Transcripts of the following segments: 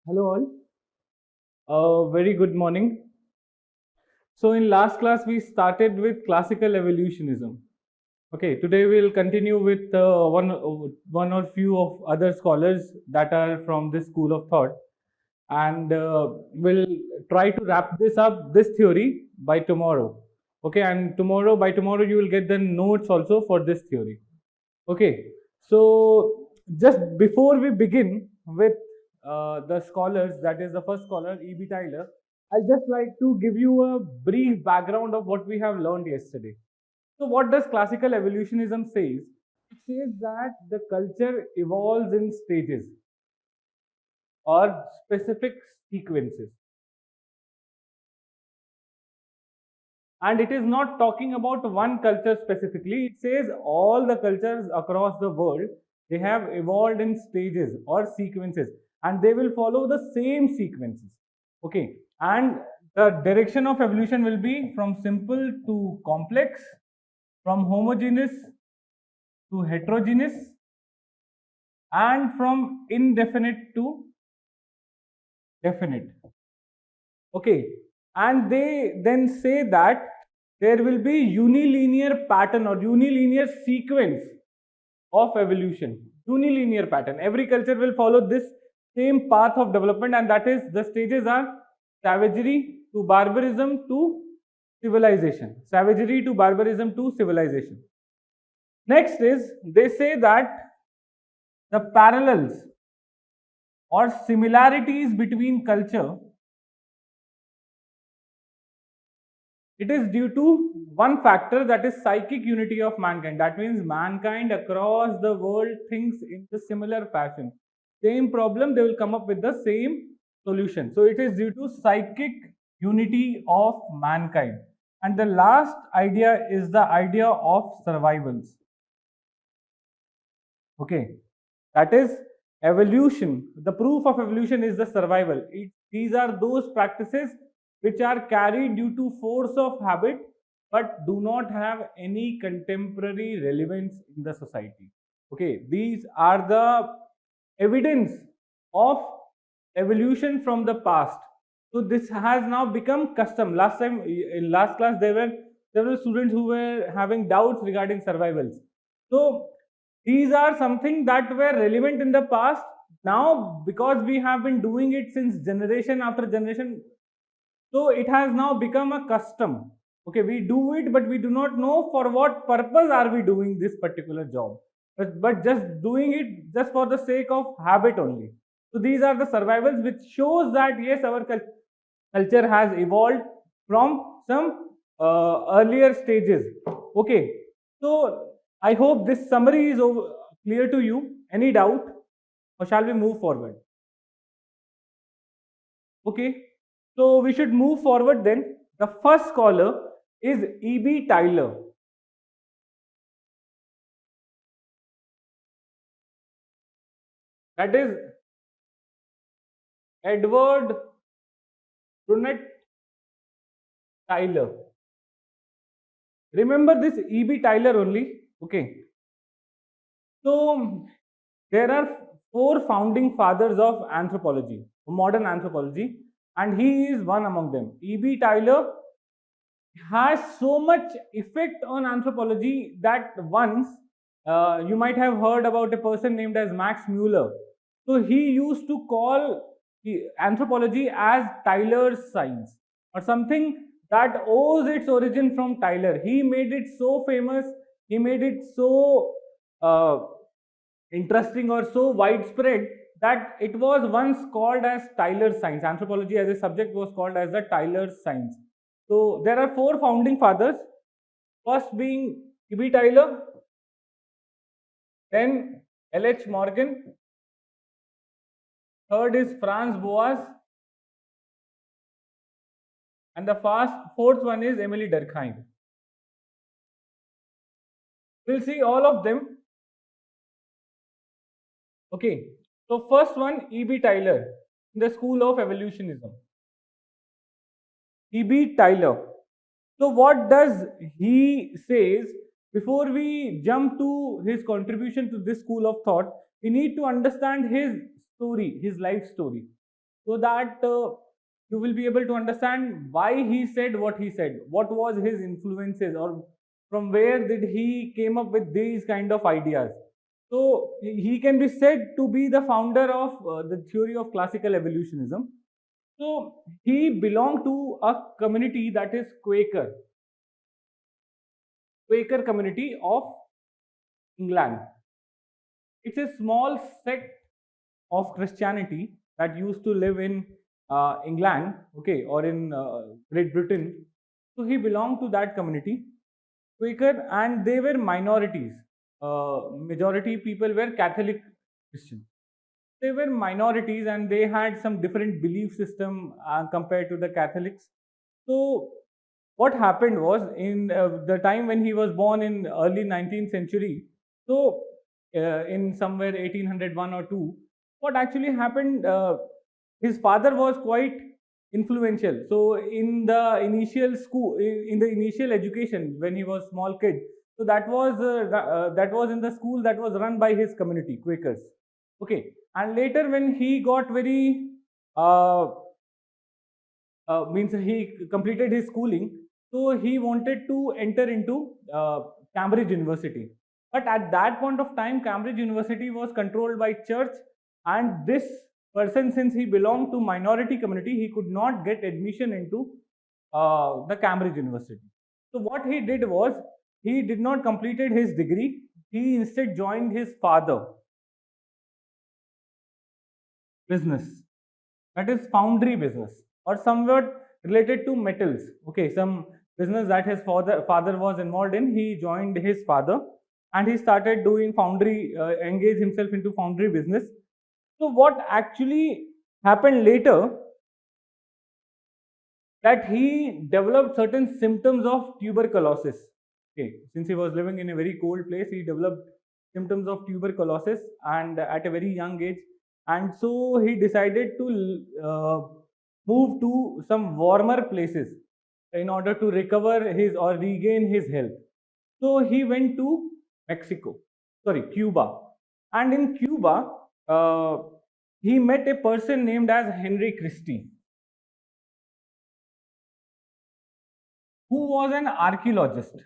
Hello all. Very good morning. So in last class we started with classical evolutionism. Okay, today we'll continue with one or few of other scholars that are from this school of thought, and we'll try to wrap this theory by tomorrow. Okay, and by tomorrow you will get the notes also for this theory. Okay, so just before we begin with the scholars, that is the first scholar, E.B. Tyler, I'd just like to give you a brief background of what we have learned yesterday. So, what does classical evolutionism says? It says that the culture evolves in stages or specific sequences. And it is not talking about one culture specifically. It says all the cultures across the world, they have evolved in stages or sequences, and they will follow the same sequences. Okay, and the direction of evolution will be from simple to complex, from homogeneous to heterogeneous, and from indefinite to definite. Okay, and they then say that there will be unilinear pattern or unilinear sequence of evolution. Unilinear pattern. Every culture will follow this same path of development, and that is the stages are savagery to barbarism to civilization. Savagery to barbarism to civilization. Next is they say that the parallels or similarities between culture, it is due to one factor, that is psychic unity of mankind. That means mankind across the world thinks in the similar fashion. Same problem, they will come up with the same solution. So it is due to psychic unity of mankind. And the last idea is the idea of survivals. Okay, that is evolution. The proof of evolution is the survival. These are those practices which are carried due to force of habit but do not have any contemporary relevance in the society. Okay, these are the evidence of evolution from the past. So this has now become custom. Last time in last class there were several students who were having doubts regarding survivals. So these are something that were relevant in the past. Now, because we have been doing it since generation after generation, so it has now become a custom. Okay, we do it, but we do not know for what purpose are we doing this particular job. But just doing it just for the sake of habit only. So these are the survivals which shows that yes, our culture has evolved from some earlier stages. Okay, so I hope this summary is clear to you. Any doubt, or shall we move forward? Okay, so we should move forward then. The first scholar is E.B. Tyler. That is Edward Brunette Tyler. Remember this E.B. Tyler only. Okay, so there are four founding fathers of anthropology, modern anthropology, and he is one among them. E.B. Tyler has so much effect on anthropology that once you might have heard about a person named as Max Mueller. So he used to call anthropology as Tyler's science, or something that owes its origin from Tyler. He made it so famous, he made it so uh, interesting or so widespread that it was once called as Tyler's science. Anthropology as a subject was called as the Tyler's science. So there are four founding fathers. First being E.B. Tyler, then L.H. Morgan, third is Franz Boas, and the fourth one is Emily Durkheim. We'll see all of them. Okay. So first one, E.B. Tyler, in the school of evolutionism. E.B. Tyler. So what does he says? Before we jump to his contribution to this school of thought, we need to understand his story, his life story. so that you will be able to understand why he said what he said, what was his influences, or from where did he came up with these kind of ideas. So he can be said to be the founder of the theory of classical evolutionism. So he belonged to a community that is Quaker community of England. It's a small sect of Christianity that used to live in England, okay, or in Great Britain. So he belonged to that community, Quaker, and they were minorities. Majority people were Catholic Christian. They were minorities and they had some different belief system compared to the Catholics. So what happened was in the time when he was born in early 19th century, so in somewhere 1801 or 2, what actually happened, his father was quite influential. So in the initial school, in the initial education when he was small kid, so that was in the school that was run by his community, Quakers. Okay, and later when he got very uh, means he completed his schooling, so he wanted to enter into Cambridge University. But at that point of time, Cambridge University was controlled by church, and this person, since he belonged to minority community, he could not get admission into the Cambridge University. So what he did was, he did not completed his degree. He instead joined his father business, that is foundry business, or somewhat related to metals. Okay, some business that his father was involved in. He joined his father and he started doing foundry, engage himself into foundry business. So what actually happened later, that he developed certain symptoms of tuberculosis. Okay, since he was living in a very cold place, he developed symptoms of tuberculosis, and at a very young age, and so he decided to move to some warmer places in order to recover his or regain his health. So he went to Mexico, sorry, Cuba, and in Cuba, he met a person named as Henry Christie, who was an archaeologist.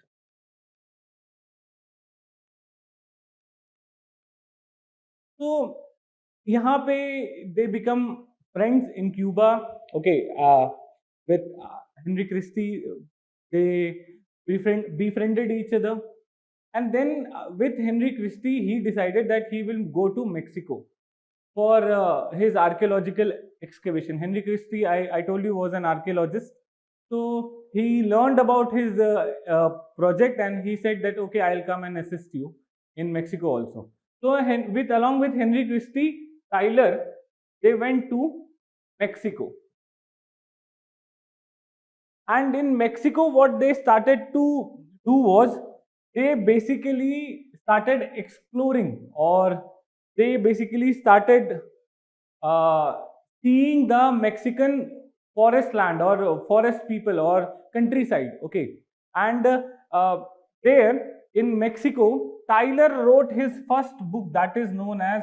So यहाँ पे they become friends in Cuba. Okay, with Henry Christie, they befriended each other, and then with Henry Christie, he decided that he will go to Mexico for his archaeological excavation. Henry Christie, I told you, was an archaeologist. So he learned about his project and he said that, okay, I'll come and assist you in Mexico also. So along with Henry Christie, Tyler, they went to Mexico. And in Mexico, what they started to do was, they basically started exploring, or they basically started uh, seeing the Mexican forest land, or forest people, or countryside. Okay, and there in Mexico, Tyler wrote his first book, that is known as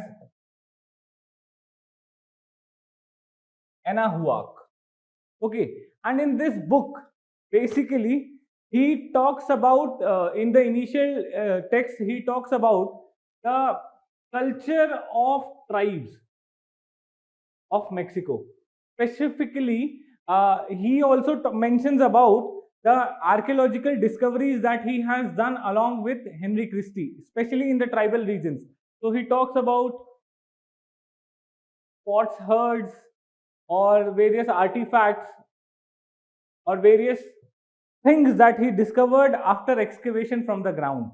Anahuac. Okay, and in this book, basically, he talks about, in the initial text, he talks about the culture of tribes of Mexico. Specifically, he also mentions about the archaeological discoveries that he has done along with Henry Christie, especially in the tribal regions. So he talks about pots herds, or various artifacts, or various things that he discovered after excavation from the ground.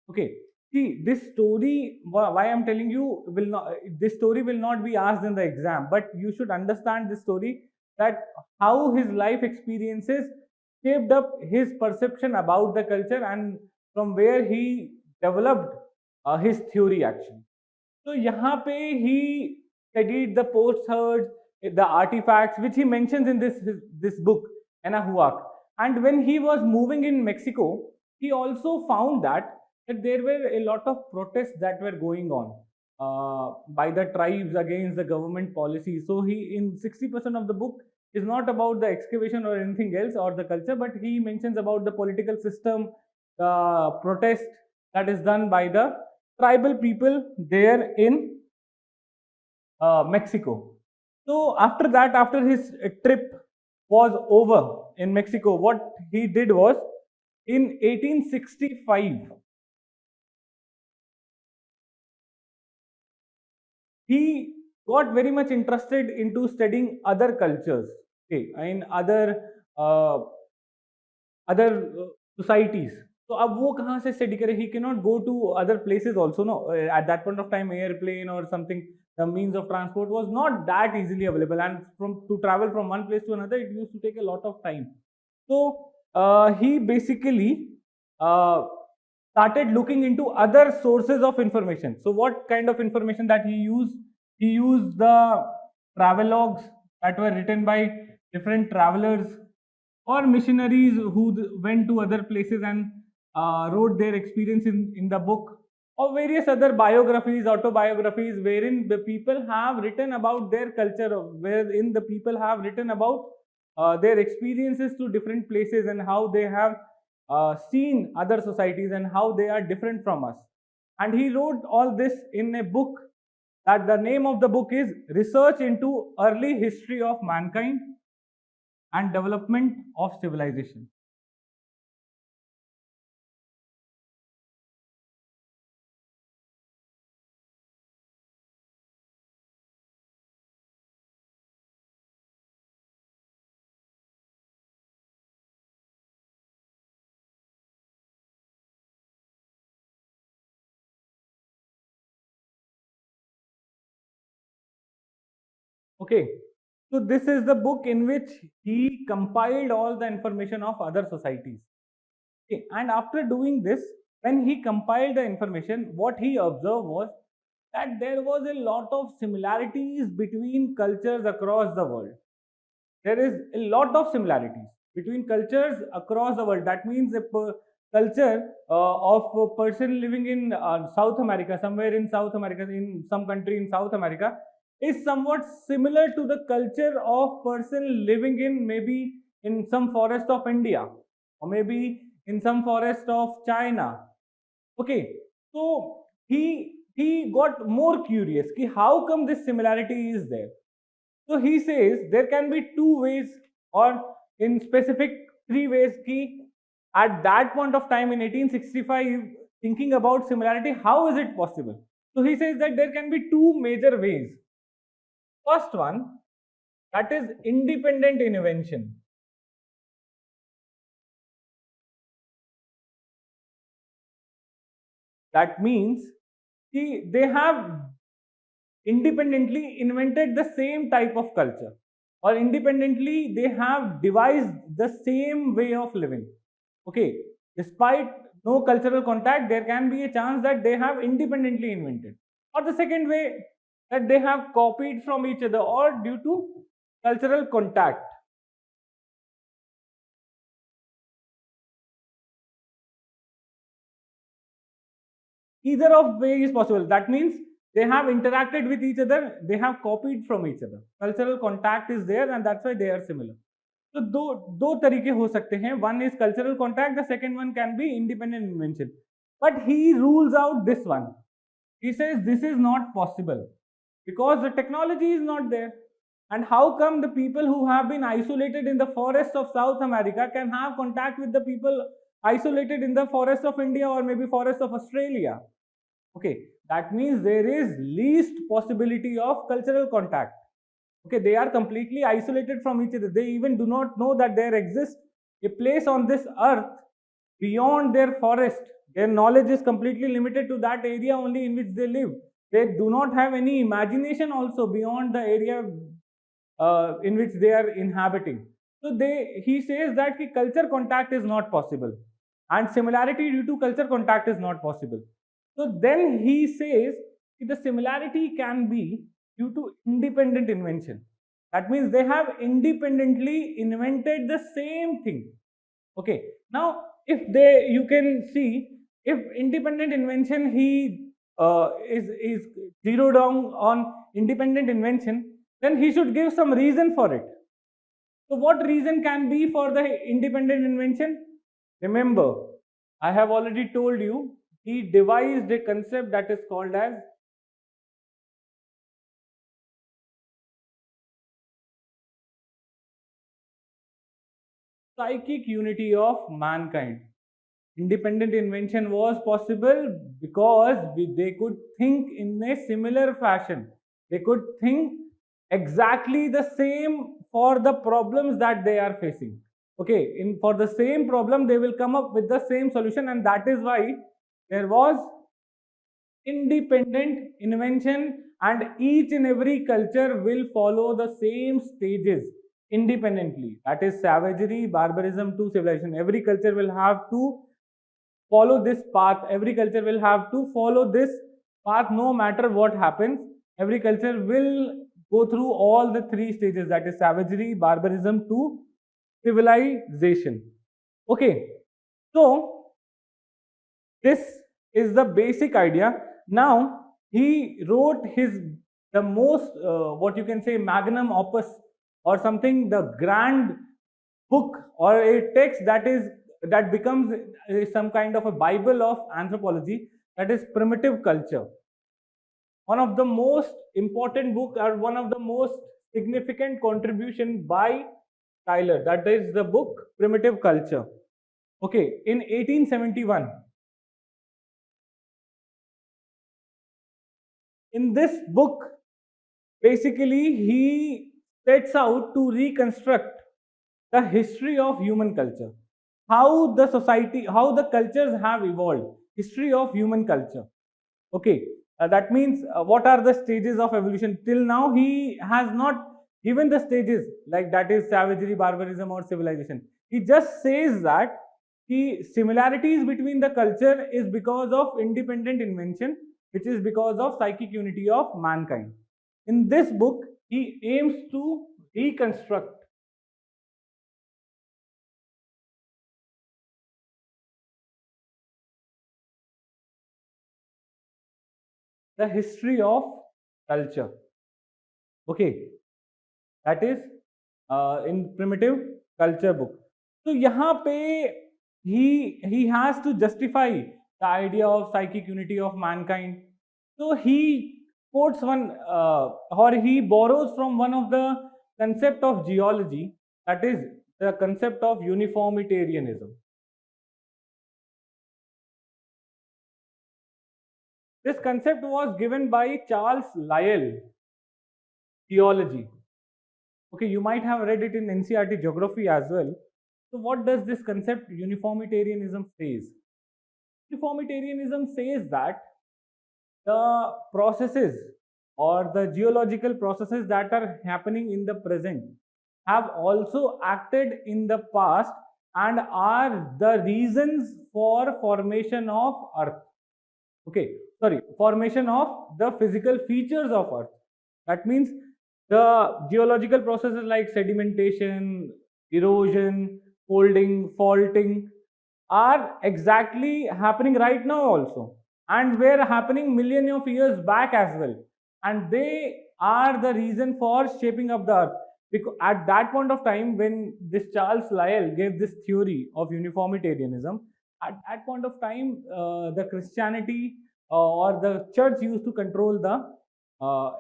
Okay, see, this story, why I'm telling you, will not, this story will not be asked in the exam, but you should understand this story, that how his life experiences shaped up his perception about the culture, and from where he developed his theory actually. So यहाँ पे he studied the potsherds, the artifacts which he mentions in this book Anahuac. And when he was moving in Mexico, he also found that there were a lot of protests that were going on. by the tribes against the government policy. So he, in 60% of the book, is not about the excavation or anything else or the culture, but he mentions about the political system, protest that is done by the tribal people there in Mexico. So after that, after his trip was over in Mexico, what he did was, in 1865, he got very much interested into studying other cultures, okay, in uh, other societies. So अब वो कहाँ से study करे? He cannot go to other places also, no. At that point of time, airplane or something, the means of transport was not that easily available, and from to travel from one place to another, it used to take a lot of time. So he basically uh, started looking into other sources of information. So what kind of information that he used? He used the travelogues that were written by different travelers or missionaries who went to other places and wrote their experience in the book, or various other biographies, autobiographies, wherein the people have written about their culture, wherein the people have written about their experiences to different places and how they have seen other societies and how they are different from us. And he wrote all this in a book, that the name of the book is Research into Early History of Mankind and Development of Civilization. Okay, so this is the book in which he compiled all the information of other societies. Okay, and after doing this, when he compiled the information, what he observed was that there was a lot of similarities between cultures across the world. There is a lot of similarities between cultures across the world. That means a culture of a person living in South America, somewhere in South America, in some country in South America, is somewhat similar to the culture of person living in, maybe in some forest of India, or maybe in some forest of China. Okay, so he got more curious ki how come this similarity is there. So he says there can be two ways, or in specific three ways, ki at that point of time in 1865, thinking about similarity, how is it possible? So he says that there can be two major ways. First one, that is independent invention. That means they have independently invented the same type of culture, or independently they have devised the same way of living. Okay, despite no cultural contact, there can be a chance that they have independently invented. Or the second way, that they have copied from each other, or due to cultural contact. Either of way is possible. That means they have interacted with each other, they have copied from each other. Cultural contact is there, and that's why they are similar. तो दो तरीके हो सकते हैं. One is cultural contact, the second one can be independent invention. But he rules out this one. He says this is not possible because the technology is not there. And how come the people who have been isolated in the forests of South America can have contact with the people isolated in the forests of India or maybe forests of Australia? Okay, that means there is least possibility of cultural contact. Okay, they are completely isolated from each other. They even do not know that there exists a place on this earth beyond their forest. Their knowledge is completely limited to that area only in which they live. They do not have any imagination also beyond the area in which they are inhabiting. So he says that culture contact is not possible, and similarity due to culture contact is not possible. So then he says the similarity can be due to independent invention. That means they have independently invented the same thing. Okay. Now, if you can see, if independent invention, he is zeroed down on independent invention, then he should give some reason for it. So what reason can be for the independent invention? Remember, I have already told you, he devised a concept that is called as psychic unity of mankind. Independent invention was possible because they could think in a similar fashion. They could think exactly the same for the problems that they are facing. Okay, in for the same problem, they will come up with the same solution, and that is why there was independent invention, and each and every culture will follow the same stages independently. That is savagery, barbarism to civilization. Every culture will have to follow this path. Every culture will have to follow this path no matter what happens. Every culture will go through all the three stages, that is savagery, barbarism to civilization. Okay, so this is the basic idea. Now he wrote his the most what you can say magnum opus or something, the grand book or a text that becomes some kind of a bible of anthropology, that is Primitive Culture. One of the most important book or one of the most significant contribution by Tyler, that is the book Primitive Culture. Okay, in 1871, in this book, basically he sets out to reconstruct the history of human culture, how the society, how the cultures have evolved, history of human culture. Okay, that means what are the stages of evolution? Till now, he has not given the stages like that is savagery, barbarism, or civilization. He just says that the similarities between the culture is because of independent invention, which is because of psychic unity of mankind. In this book, he aims to reconstruct the history of culture. Okay, that is in Primitive Culture book. So यहाँ पे he has to justify the idea of psychic unity of mankind. So he quotes one or he borrows from one of the concept of geology, that is the concept of uniformitarianism. This concept was given by Charles Lyell, geology. Okay, you might have read it in NCERT geography as well. So what does this concept uniformitarianism says? Uniformitarianism says that the processes or the geological processes that are happening in the present have also acted in the past and are the reasons for formation of earth. Okay, sorry, formation of the physical features of earth. That means the geological processes like sedimentation, erosion, folding, faulting are exactly happening right now also, and were happening million of years back as well, and they are the reason for shaping up the earth. Because at that point of time when this Charles Lyell gave this theory of uniformitarianism, at that point of time the Christianity or the church used to control the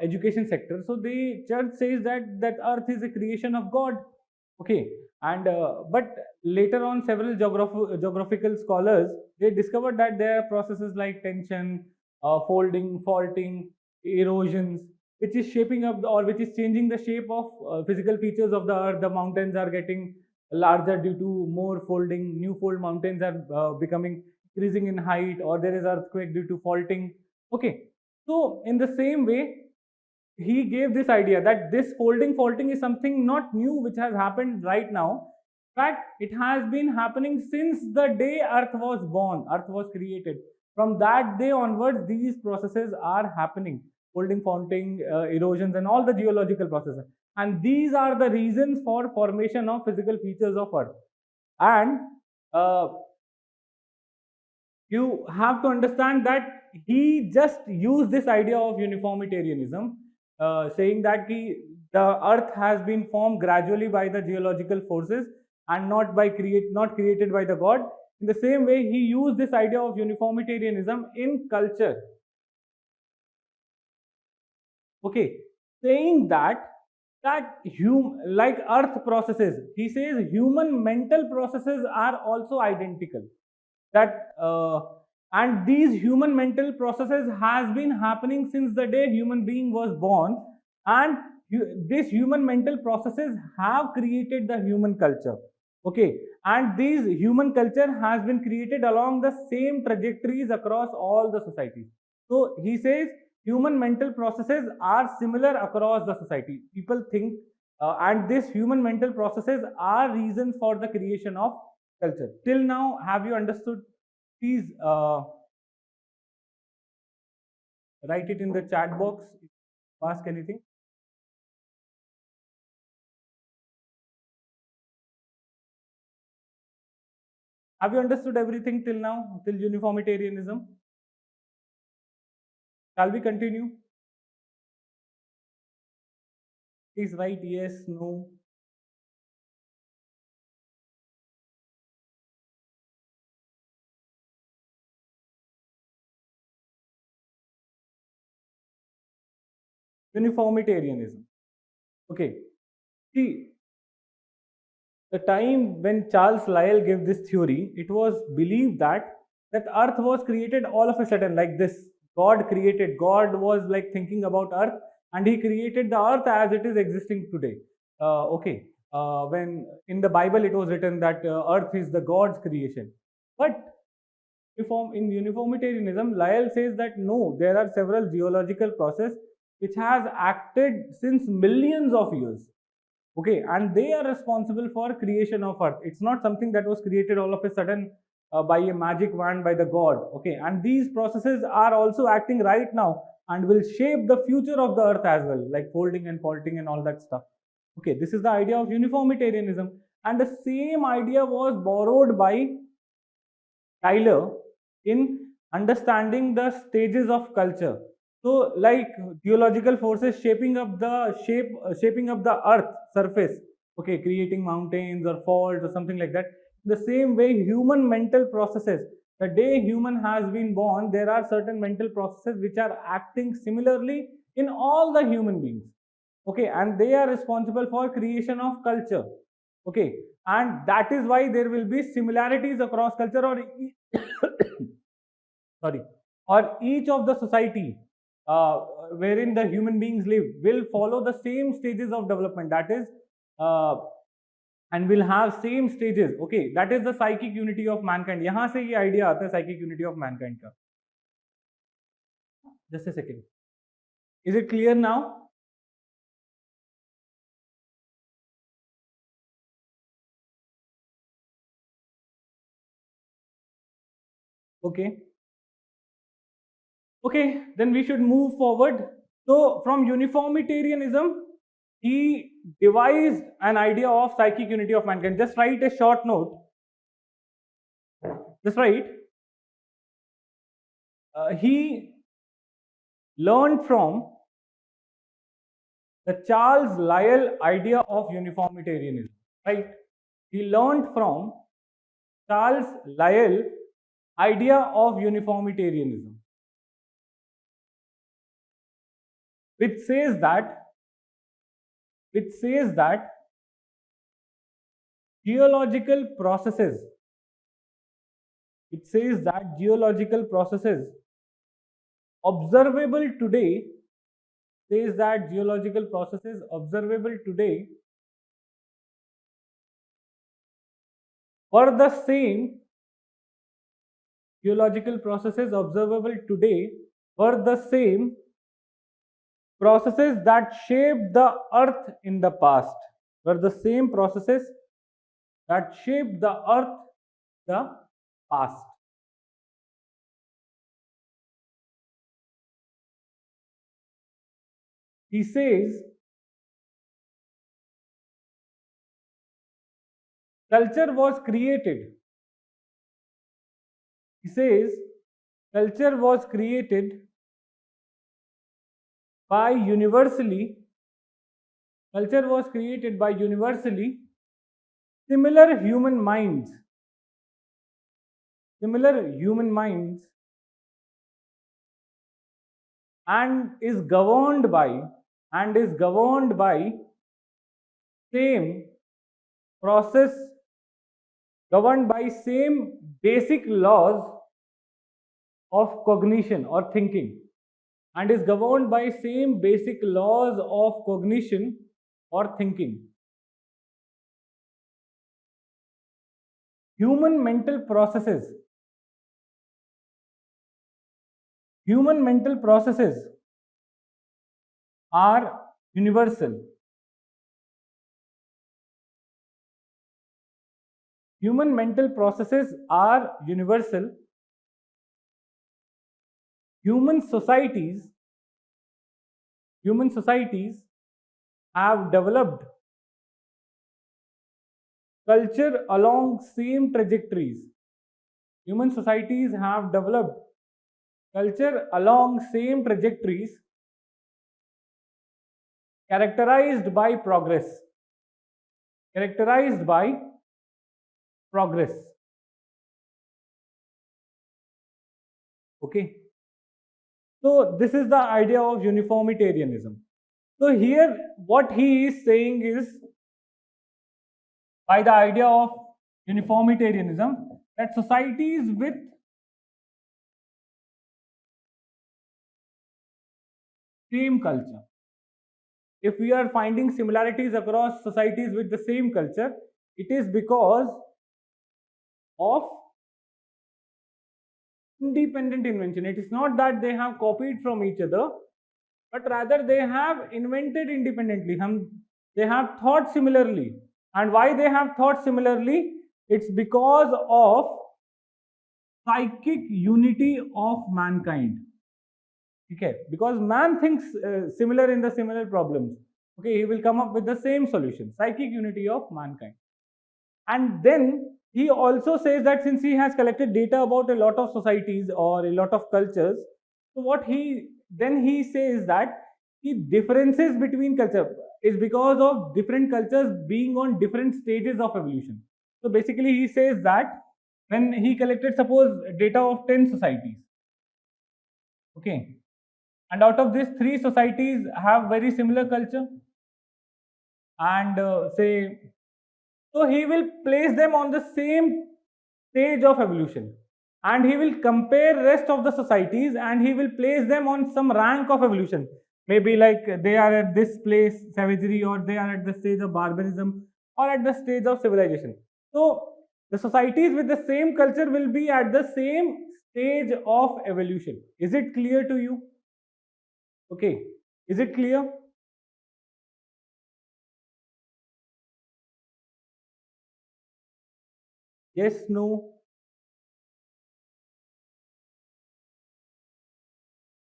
education sector. So the church says that earth is a creation of God. Okay, and but later on several geographical scholars, they discovered that there are processes like tension, folding, faulting, erosions, which is shaping up or which is changing the shape of physical features of the earth. The mountains are getting larger due to more folding, new fold mountains are becoming increasing in height, or there is earthquake due to faulting. Okay, so in the same way, he gave this idea that this folding faulting is something not new which has happened right now. In fact, it has been happening since the day earth was born, earth was created. From that day onwards, these processes are happening: folding, faulting, erosions, and all the geological processes, and these are the reasons for formation of physical features of earth. And uh, you have to understand that he just used this idea of uniformitarianism, saying that the earth has been formed gradually by the geological forces and not created by the god. In the same way, he used this idea of uniformitarianism in culture. Okay, saying like earth processes, he says human mental processes are also identical. That and these human mental processes has been happening since the day human being was born, and these human mental processes have created the human culture. Okay, and these human culture has been created along the same trajectories across all the societies. So he says human mental processes are similar across the society. People think, and these human mental processes are reasons for the creation of culture. Till now, have you understood? Please write it in the chat box. Ask anything. Have you understood everything till now? Till uniformitarianism? Shall we continue? Please write yes, no. Uniformitarianism. Okay. See, the time when Charles Lyell gave this theory, it was believed that Earth was created all of a sudden like this. God was like thinking about Earth, and He created the Earth as it is existing today. Okay, when in the Bible it was written that Earth is the God's creation, but in uniformitarianism, Lyell says that no, there are several geological processes which has acted since millions of years. Okay, and they are responsible for creation of earth. It's not something that was created all of a sudden by a magic wand by the god. Okay, and these processes are also acting right now and will shape the future of the earth as well, like folding and faulting and all that stuff. Okay, this is the idea of uniformitarianism, and the same idea was borrowed by Tyler in understanding the stages of culture. So, like geological forces shaping up the earth surface, okay, creating mountains or faults or something like that. The same way, human mental processes. The day human has been born, there are certain mental processes which are acting similarly in all the human beings. Okay, and they are responsible for creation of culture. Okay, and that is why there will be similarities across culture, or sorry, or each of the society uh, wherein the human beings live will follow the same stages of development, that is uh, and will have same stages. Okay, that is the psychic unity of mankind. यहाँ से ये idea आता है psychic unity of mankind का. Just a second. Is it clear now? Okay. Okay, then we should move forward. So, from uniformitarianism, he devised an idea of psychic unity of mankind. Just write a short note. Just write. He learned from the Charles Lyell idea of uniformitarianism. Right? He learned from Charles Lyell idea of uniformitarianism, which says that which says that geological processes it says that geological processes observable today says that geological processes observable today were the same geological processes observable today were the same processes that shaped the earth in the past, were the same processes that shaped the earth in the past. He says culture was created He says culture was created by universally culture was created by universally similar human minds similar human minds and is governed by same process governed by same basic laws of cognition or thinking and is governed by same basic laws of cognition or thinking. Human mental processes human mental processes are universal. Human mental processes are universal. Human societies human societies have developed culture along same trajectories. Human societies have developed culture along same trajectories characterized by progress. Characterized by progress. Okay. So this is the idea of uniformitarianism. So here what he is saying is, by the idea of uniformitarianism, that societies with same culture, if we are finding similarities across societies with the same culture, it is because of independent invention. It is not that they have copied from each other, but rather they have invented independently. They have thought similarly. And why they have thought similarly? It's because of psychic unity of mankind. Okay, because man thinks similar in the similar problems. Okay, he will come up with the same solution. Psychic unity of mankind. And then he also says that since he has collected data about a lot of societies or a lot of cultures, so what he says that the differences between culture is because of different cultures being on different stages of evolution. So basically he says that when he collected suppose data of 10 societies, okay, and out of these 3 societies have very similar culture and say, so he will place them on the same stage of evolution and he will compare rest of the societies and he will place them on some rank of evolution, maybe like they are at this place savagery or they are at the stage of barbarism or at the stage of civilization. So the societies with the same culture will be at the same stage of evolution. Is it clear to you? Okay, is it clear? Yes, no?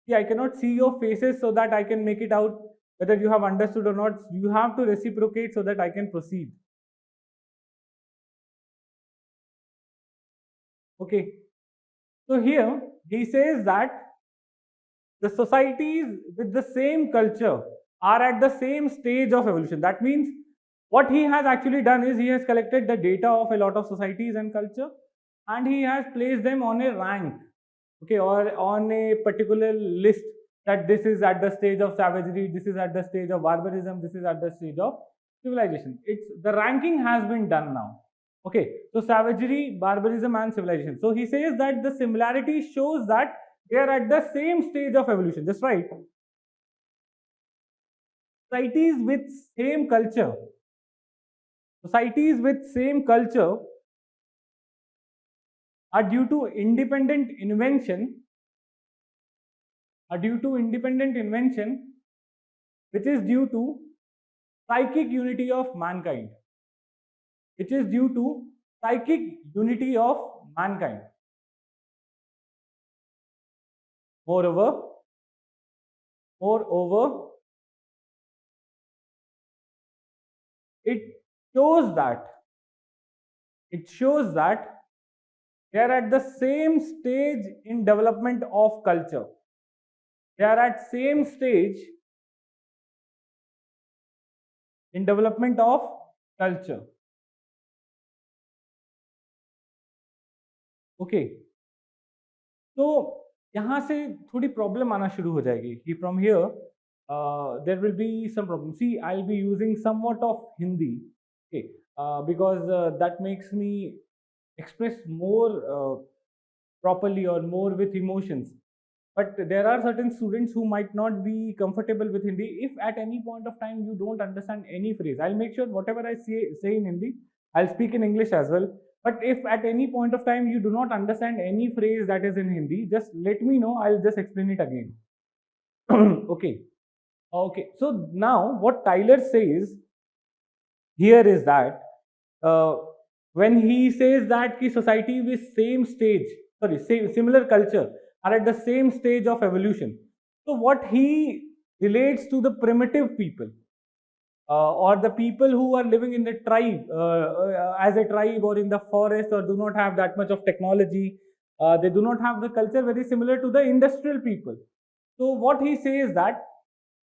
See, I cannot see your faces so that I can make it out whether you have understood or not. You have to reciprocate so that I can proceed. Okay. So here he says that the societies with the same culture are at the same stage of evolution. That means what he has actually done is he has collected the data of a lot of societies and culture and he has placed them on a rank, okay, or on a particular list, that this is at the stage of savagery, this is at the stage of barbarism, this is at the stage of civilization. It's the ranking has been done now. Okay, so savagery, barbarism and civilization. So he says that the similarity shows that they are at the same stage of evolution. Just right. Societies with same culture, societies with same culture are due to independent invention, are due to independent invention, which is due to psychic unity of mankind, which is due to psychic unity of mankind. Moreover, moreover, it shows that it shows that They are at the same stage in development of culture. They are at same stage in development of culture. Okay. तो यहाँ से थोड़ी problem आना शुरू हो जाएगी कि from here there will be some problem. See I will be using somewhat of Hindi. Okay. Because that makes me express more properly or more with emotions. But there are certain students who might not be comfortable with Hindi. If at any point of time you don't understand any phrase, I'll make sure whatever I say in Hindi, I'll speak in English as well. But if at any point of time you do not understand any phrase that is in Hindi, just let me know. I'll just explain it again. Okay. Okay. So now what Tyler says here is that uh, when he says that ki society with same stage, sorry, same similar culture are at the same stage of evolution. So what he relates to the primitive people, or the people who are living in the tribe, as a tribe or in the forest, or do not have that much of technology. They do not have the culture very similar to the industrial people. So what he says that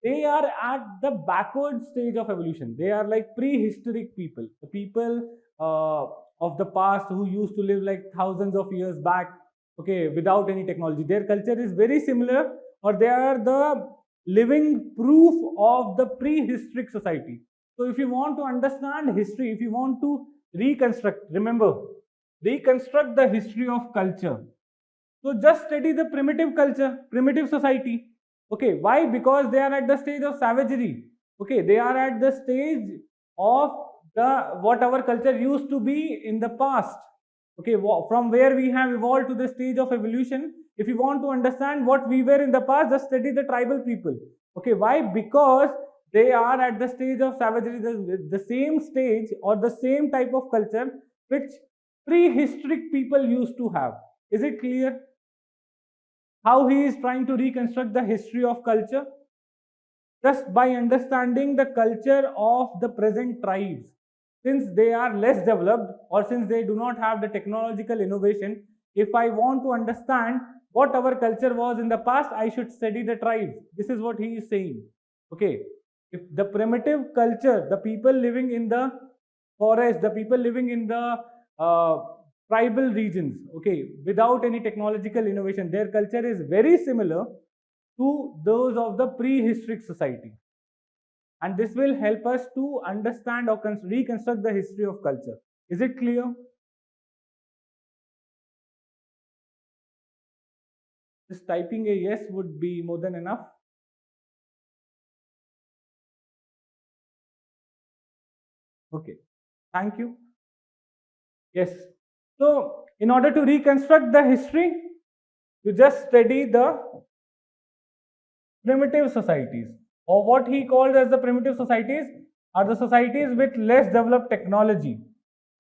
they are at the backward stage of evolution. They are like prehistoric people, the people of the past who used to live like thousands of years back, okay, without any technology. Their culture is very similar, or they are the living proof of the prehistoric society. So if you want to understand history, if you want to reconstruct, remember, reconstruct the history of culture. So just study the primitive culture, primitive society. Okay, why? Because they are at the stage of savagery. Okay, they are at the stage of the what our culture used to be in the past. Okay, from where we have evolved to the stage of evolution. If you want to understand what we were in the past, just study the tribal people. Okay, why? Because they are at the stage of savagery, the same stage or the same type of culture which prehistoric people used to have. Is it clear? How he is trying to reconstruct the history of culture? Just by understanding the culture of the present tribes. Since they are less developed, or since they do not have the technological innovation, if I want to understand what our culture was in the past, I should study the tribes. This is what he is saying. Okay. If the primitive culture, the people living in the forest, the people living in the tribal regions, okay, without any technological innovation, their culture is very similar to those of the prehistoric society. And this will help us to understand or reconstruct the history of culture. Is it clear? Just typing a yes would be more than enough. Okay, thank you. Yes. So, in order to reconstruct the history, you just study the primitive societies, or what he called as the primitive societies are the societies with less developed technology.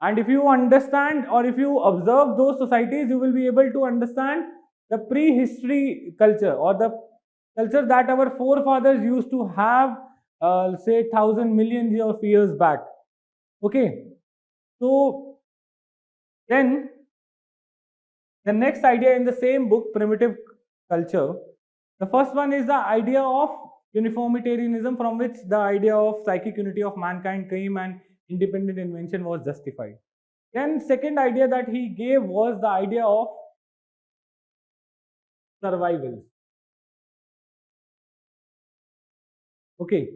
And if you understand or if you observe those societies, you will be able to understand the prehistory culture, or the culture that our forefathers used to have, say, thousand millions of years back. Okay. So then the next idea in the same book, Primitive Culture, the first one is the idea of uniformitarianism, from which the idea of psychic unity of mankind came and independent invention was justified. Then second idea that he gave was the idea of survival. Okay.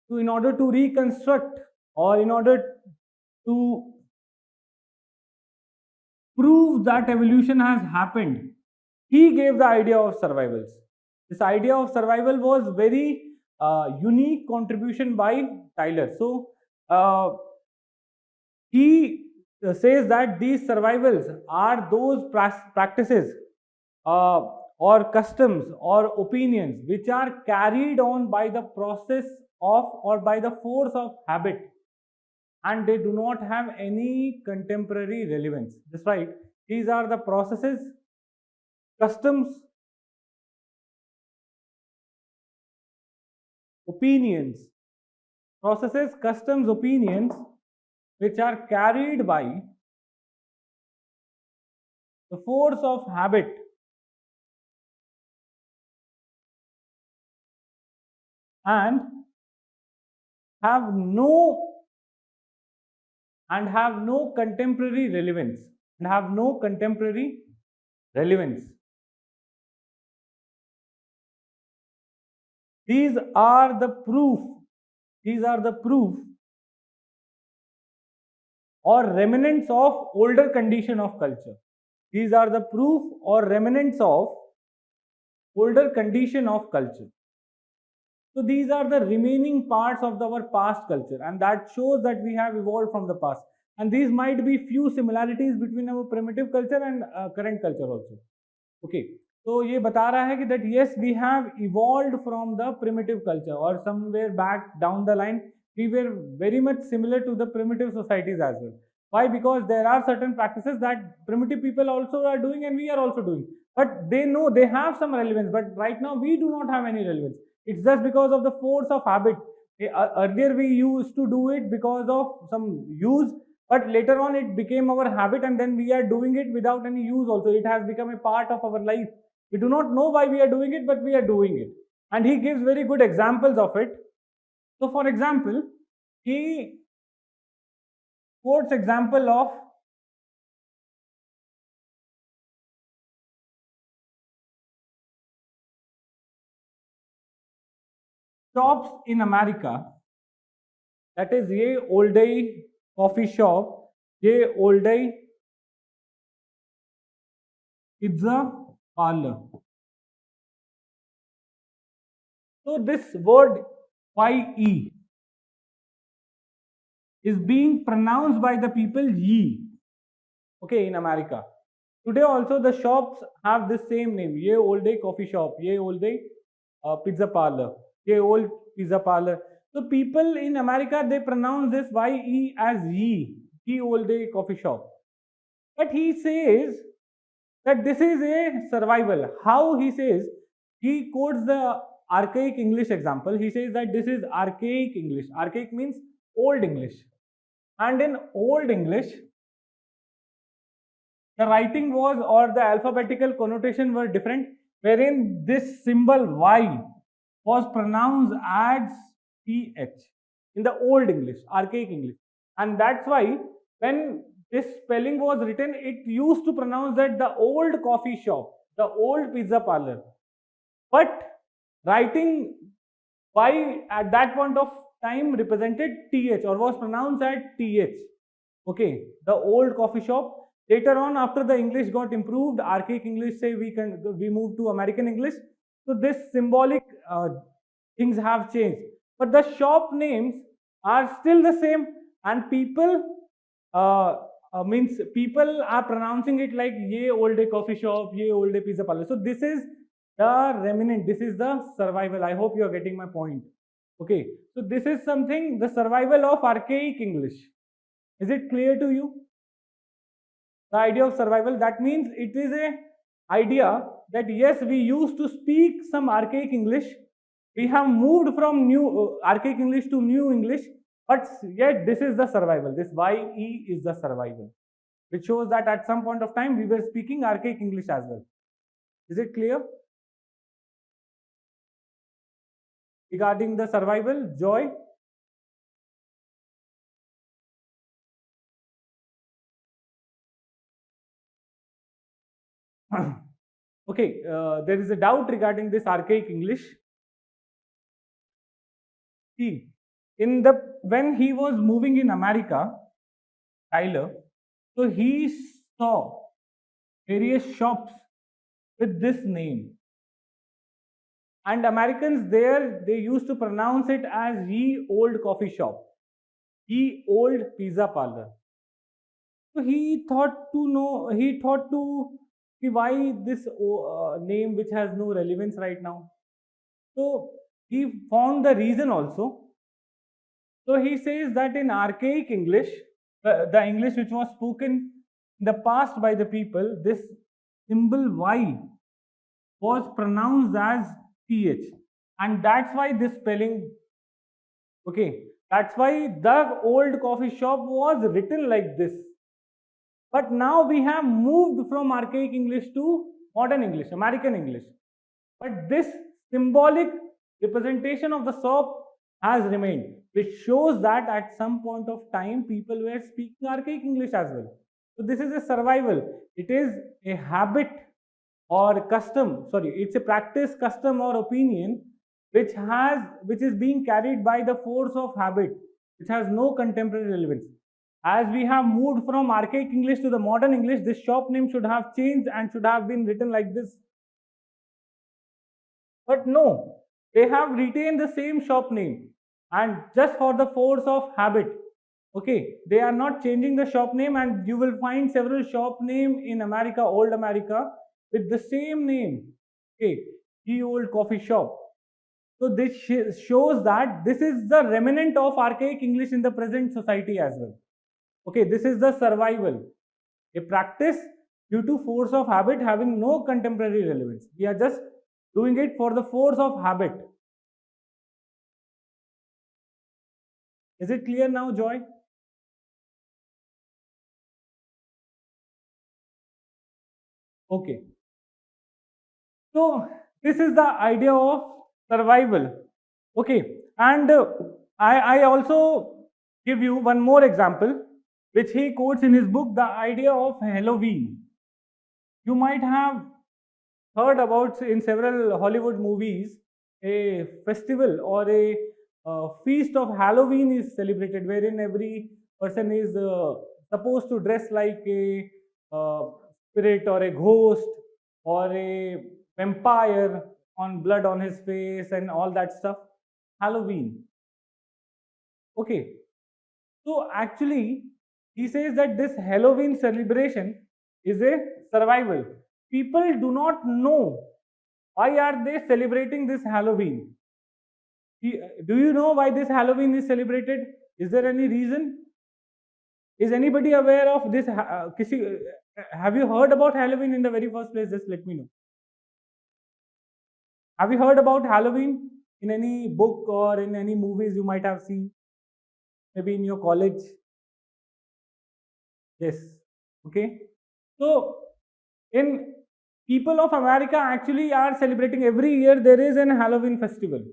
So in order to reconstruct, or in order to prove that evolution has happened, he gave the idea of survivals. This idea of survival was very unique contribution by Tyler. So he says that these survivals are those practices, uh, or customs or opinions which are carried on by the process of, or by the force of habit, and they do not have any contemporary relevance. That's right. These are the processes, customs, opinions, processes, customs, opinions which are carried by The force of habit and have no have no contemporary relevance and have no contemporary relevance. These are the proof. These are the proof or remnants of older condition of culture. These are the proof or remnants of older condition of culture. So these are the remaining parts of our past culture, and that shows that we have evolved from the past. And these might be few similarities between our primitive culture and current culture also. Okay, so ये बता रहा है कि that yes, we have evolved from the primitive culture, or somewhere back down the line we were very much similar to the primitive societies as well. Why? Because there are certain practices that primitive people also are doing and we are also doing, but they know they have some relevance, but right now we do not have any relevance. It's just because of the force of habit. Earlier we used to do it because of some use, but later on it became our habit, and then we are doing it without any use also. It has become a part of our life. We do not know why we are doing it, but we are doing it. And he gives very good examples of it. So for example, he quotes example of shops in America, that is ye old day coffee shop, ye old day pizza parlor. So this word ye is being pronounced by the people ye. Okay, in America. Today also the shops have the same name. Ye old day coffee shop, ye old day pizza parlor, ye old pizza parlor. So people in America, they pronounce this ye as ye old day coffee shop. But he says that this is a survival. How he says? He quotes the archaic English example. He says that this is archaic English. Archaic means old English. And in old English, the writing was, or the alphabetical connotation were different, wherein this symbol Y was pronounced as PH in the old English, archaic English. And that's why when this spelling was written, it used to pronounce that the old coffee shop, the old pizza parlor. But writing Y at that point of time represented TH, or was pronounced as TH. Okay, the old coffee shop. Later on, after the English got improved, archaic English say we moved to American English. So this symbolic things have changed, but the shop names are still the same, and people means people are pronouncing it like ye old day coffee shop, ye old day pizza parlor. So this is the remnant. This is the survival. I hope you are getting my point. Okay, so this is something, the survival of archaic English. Is it clear to you? The idea of survival, that means it is a idea that yes, we used to speak some archaic English, we have moved from new archaic English to new English, but yet this is the survival. This ye is the survival, which shows that at some point of time we were speaking archaic English as well. Is it clear? Regarding the survival, Joy? Okay, there is a doubt regarding this archaic English. See, when he was moving in America, Tyler, so he saw various shops with this name, and Americans there, they used to pronounce it as ye old coffee shop, ye old pizza parlor. So he thought to see why this name which has no relevance right now. So he found the reason also. So he says that in archaic English, the English which was spoken in the past by the people, this symbol Y was pronounced as TH. And that's why this spelling, okay, that's why the old coffee shop was written like this. But now we have moved from archaic English to modern English, American English. But this symbolic representation of the soap has remained, which shows that at some point of time people were speaking archaic English as well. So this is a survival. It is a habit or custom. Sorry, it's a practice, custom, or opinion which is being carried by the force of habit, which has no contemporary relevance. As we have moved from archaic English to the modern English, this shop name should have changed and should have been written like this. But no, they have retained the same shop name, and just for the force of habit. Okay, they are not changing the shop name, and you will find several shop name in America, old America, with the same name. Okay, the old coffee shop. So this shows that this is the remnant of archaic English in the present society as well. Okay, this is the survival, a practice due to force of habit having no contemporary relevance. We are just doing it for the force of habit. Is it clear now, Joy? Okay. So this is the idea of survival. Okay, and I also give you one more example, which he quotes in his book, the idea of Halloween. You might have heard about in several Hollywood movies a festival or a feast of Halloween is celebrated, wherein every person is supposed to dress like a uh, spirit or a ghost or a vampire on blood on his face and all that stuff. Halloween. Okay. So actually, he says that this Halloween celebration is a survival. People do not know why are they celebrating this Halloween. Do you know why this Halloween is celebrated? Is there any reason? Is anybody aware of this? Have you heard about Halloween in the very first place? Just let me know. Have you heard about Halloween in any book or in any movies you might have seen? Maybe in your college? Yes. Okay. So, in people of America actually are celebrating every year. There is an Halloween festival.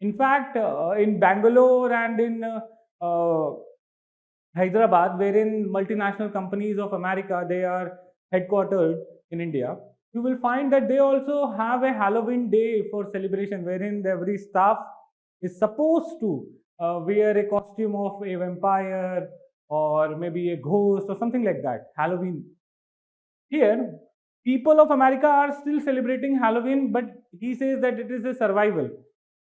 In fact, in Bangalore and in Hyderabad, wherein multinational companies of America they are headquartered in India, you will find that they also have a Halloween day for celebration, wherein every staff is supposed to wear a costume of a vampire or maybe a ghost or something like that. Halloween. Here, people of America are still celebrating Halloween, but he says that it is a survival.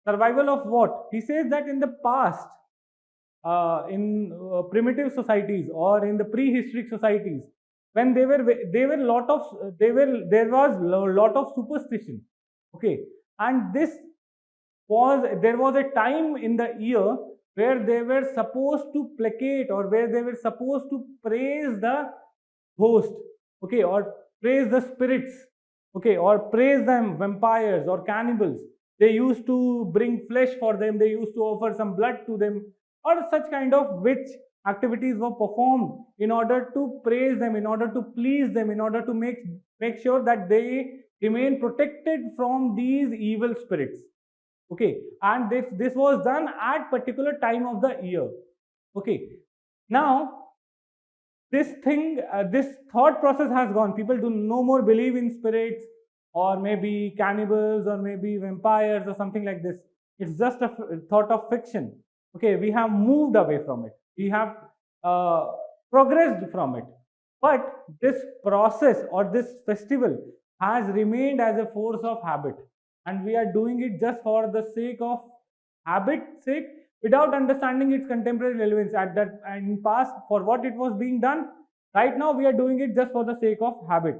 Survival of what? He says that in the past, in primitive societies or in the prehistoric societies, when there was a lot of superstition. Okay, and there was a time in the year where they were supposed to placate or where they were supposed to praise the host, okay, or praise the spirits, okay, or praise them vampires or cannibals. They used to bring flesh for them, they used to offer some blood to them, or such kind of witch activities were performed in order to praise them, in order to please them, in order to make sure that they remain protected from these evil spirits. Okay, and this was done at particular time of the year. Okay, now this thought process has gone. People do no more believe in spirits or maybe cannibals or maybe vampires or something like this. It's just a thought of fiction. Okay, we have moved away from it. We have uh, progressed from it. But this process or this festival has remained as a force of habit, and we are doing it just for the sake of habit sake, without understanding its contemporary relevance at that and in past for what it was being done. Right now we are doing it just for the sake of habit.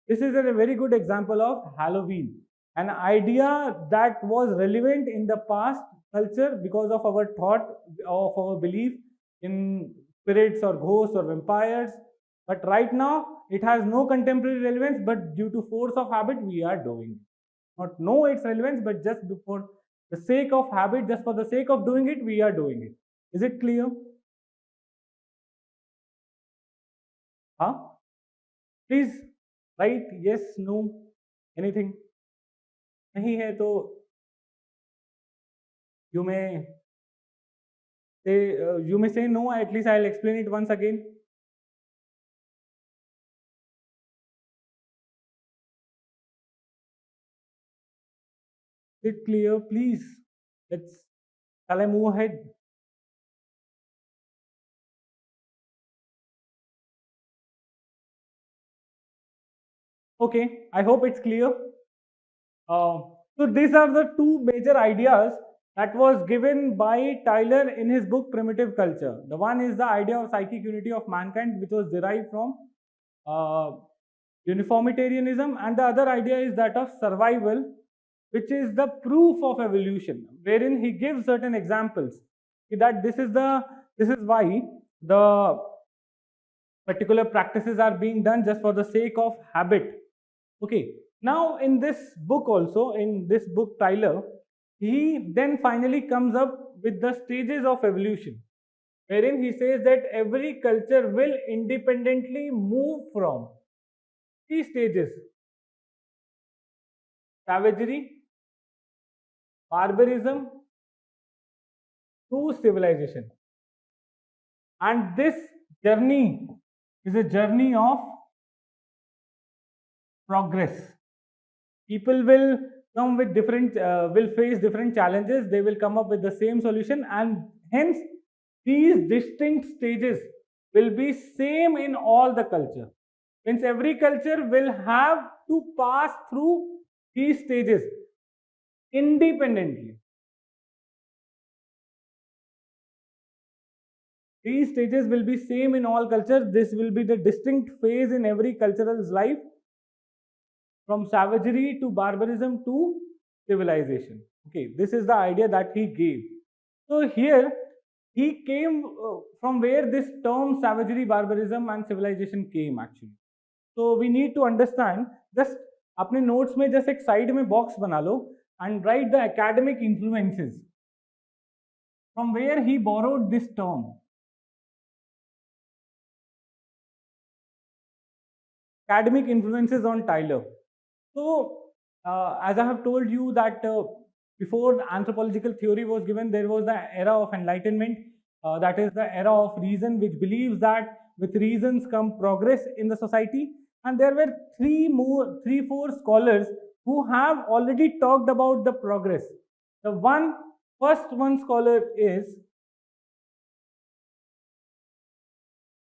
This is a very good example of Halloween, an idea that was relevant in the past culture because of our thought of our belief in spirits or ghosts or vampires, but right now it has no contemporary relevance, but due to force of habit we are doing it. Not know its relevance, but just for the sake of habit, just for the sake of doing it, we are doing it. Is it clear? huh? Please write yes, no, anything. नहीं है तो you may say no. At least I'll explain it once again. Is it clear? Please, shall I move ahead? Okay, I hope it's clear. So these are the two major ideas that was given by Tyler in his book Primitive Culture. The one is the idea of psychic unity of mankind, which was derived from uh, uniformitarianism, and the other idea is that of survival, which is the proof of evolution, wherein he gives certain examples that this is why the particular practices are being done just for the sake of habit. Okay, now in this book also, in this book Tyler, he then finally comes up with the stages of evolution, wherein he says that every culture will independently move from three stages: savagery, barbarism to civilization. And this journey is a journey of progress. People will come with different, will face different challenges. They will come up with the same solution, and hence these distinct stages will be same in all the culture. Means every culture will have to pass through these stages independently. These stages will be same in all cultures. This will be the distinct phase in every cultural's life, from savagery to barbarism to civilization. Okay, this is the idea that he gave. So here he came from where this term savagery, barbarism and civilization came actually. So we need to understand, just अपने notes में just एक side में box बना लो and write the academic influences from where he borrowed this term. Academic influences on Tyler. So, as I have told you that before the anthropological theory was given, there was the era of enlightenment. That is the era of reason, which believes that with reasons come progress in the society. And there were three, four scholars who have already talked about the progress. The first one scholar is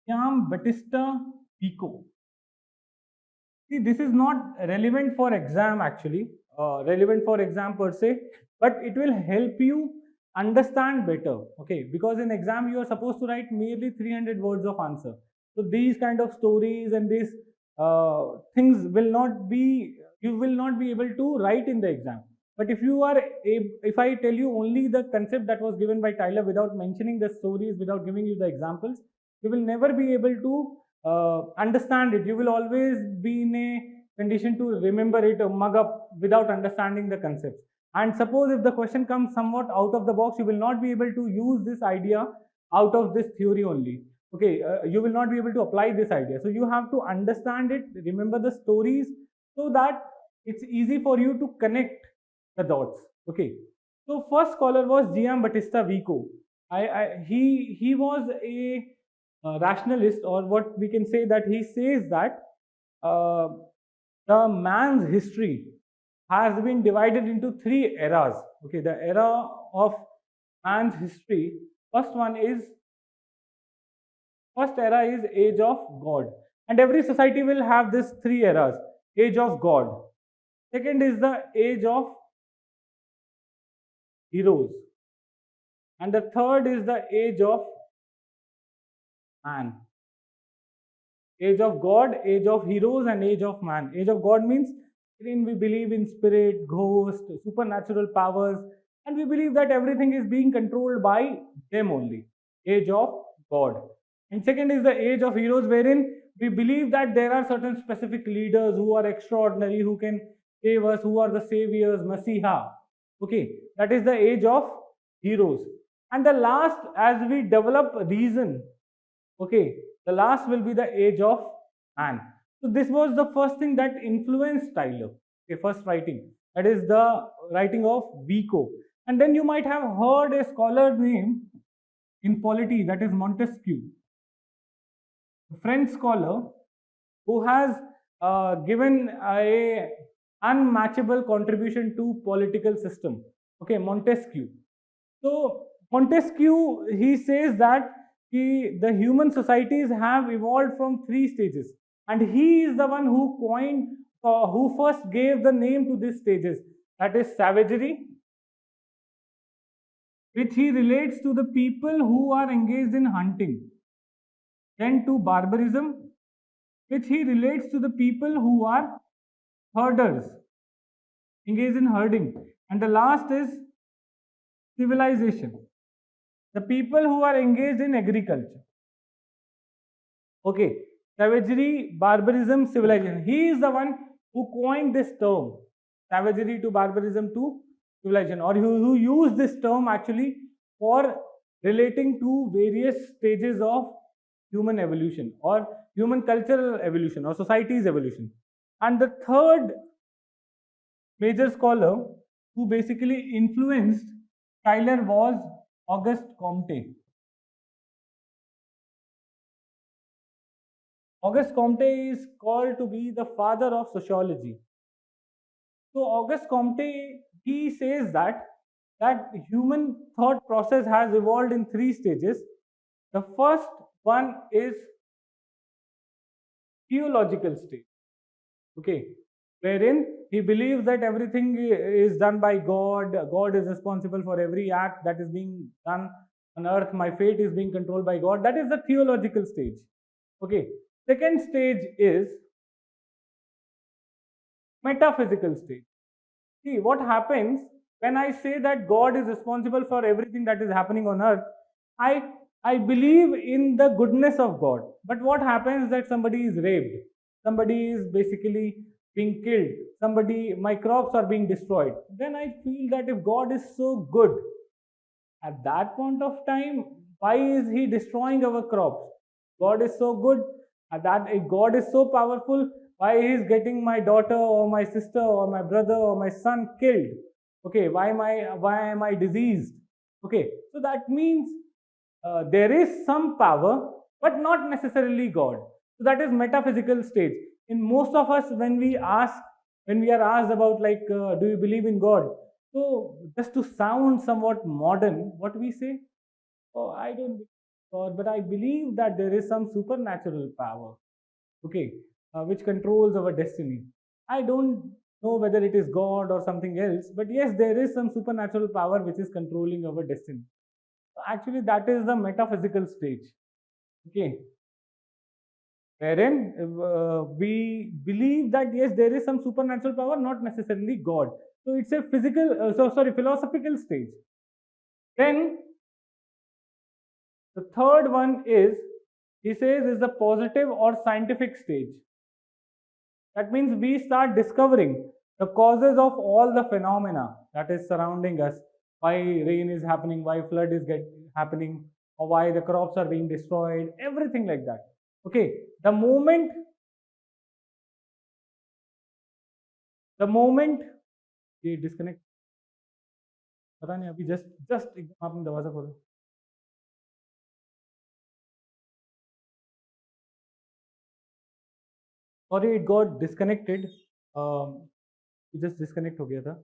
Jean-Baptiste Pico. See, this is not relevant for exam actually, relevant for exam per se, but it will help you understand better. Okay, because in exam you are supposed to write merely 300 words of answer. So these kind of stories and these things will not be, you will not be able to write in the exam. But if I tell you only the concept that was given by Tyler without mentioning the stories, without giving you the examples, you will never be able to understand it. You will always be in a condition to remember it or mug up without understanding the concepts. And suppose if the question comes somewhat out of the box, you will not be able to use this idea out of this theory only. Okay, you will not be able to apply this idea. So you have to understand it, remember the stories, so that it's easy for you to connect the dots. Okay, so first scholar was Giambattista Vico. He was a rationalist, or what we can say that he says that uh, the man's history has been divided into three eras. Okay, the era of man's history. First era is age of God, and every society will have this three eras: age of God. Second is the age of heroes, and the third is the age of man. Age of God, age of heroes, and age of man. Age of God means wherein we believe in spirit, ghost, supernatural powers, and we believe that everything is being controlled by them only. Age of God. And second is the age of heroes, wherein we believe that there are certain specific leaders who are extraordinary, who can save us, who are the saviors, Masiha. Okay, that is the age of heroes. And the last, as we develop reason, okay, the last will be the age of man. So this was the first thing that influenced Tyler. Okay, first writing. That is the writing of Vico. And then you might have heard a scholar name in polity, that is Montesquieu, a French scholar who has given a unmatchable contribution to political system. Okay, Montesquieu. So Montesquieu, he says that the human societies have evolved from three stages, and he is the one who coined, who first gave the name to these stages. That is savagery, which he relates to the people who are engaged in hunting. Then to barbarism, which he relates to the people who are herders, engaged in herding. And the last is civilization, the people who are engaged in agriculture. Okay, savagery, barbarism, civilization. He is the one who coined this term, savagery to barbarism to civilization, or who used this term actually for relating to various stages of human evolution or human cultural evolution or society's evolution. And the third major scholar who basically influenced Tyler was Auguste Comte. Auguste Comte is called to be the father of sociology. So Auguste Comte, he says that human thought process has evolved in three stages. The first one is theological stage. Okay, wherein he believes that everything is done by God. God is responsible for every act that is being done on earth. My fate is being controlled by God. That is the theological stage. Okay. Second stage is metaphysical stage. See, what happens when I say that God is responsible for everything that is happening on earth, I I believe in the goodness of God. But what happens that somebody is raped, somebody is basically being killed, my crops are being destroyed. Then I feel that if God is so good, at that point of time, why is he destroying our crops? God is so good. At that, if God is so powerful, why he is getting my daughter or my sister or my brother or my son killed? Okay, why am I diseased? Okay, so that means there is some power, but not necessarily God. So that is metaphysical stage. In most of us, when we are asked about like, do you believe in God? So just to sound somewhat modern, what we say? Oh, I don't believe in God, but I believe that there is some supernatural power. Okay, which controls our destiny. I don't know whether it is God or something else, but yes, there is some supernatural power which is controlling our destiny. Actually, that is the metaphysical stage. Okay, wherein we believe that yes, there is some supernatural power, not necessarily God. So it's a philosophical stage. Then the third one is, he says, is the positive or scientific stage. That means we start discovering the causes of all the phenomena that is surrounding us. Why rain is happening, why flood is happening, or why the crops are being destroyed, everything like that. Okay, the moment ये disconnect, पता नहीं अभी just एकदम आपने दरवाजा खोला. Sorry, it got disconnected. It just disconnect हो गया था.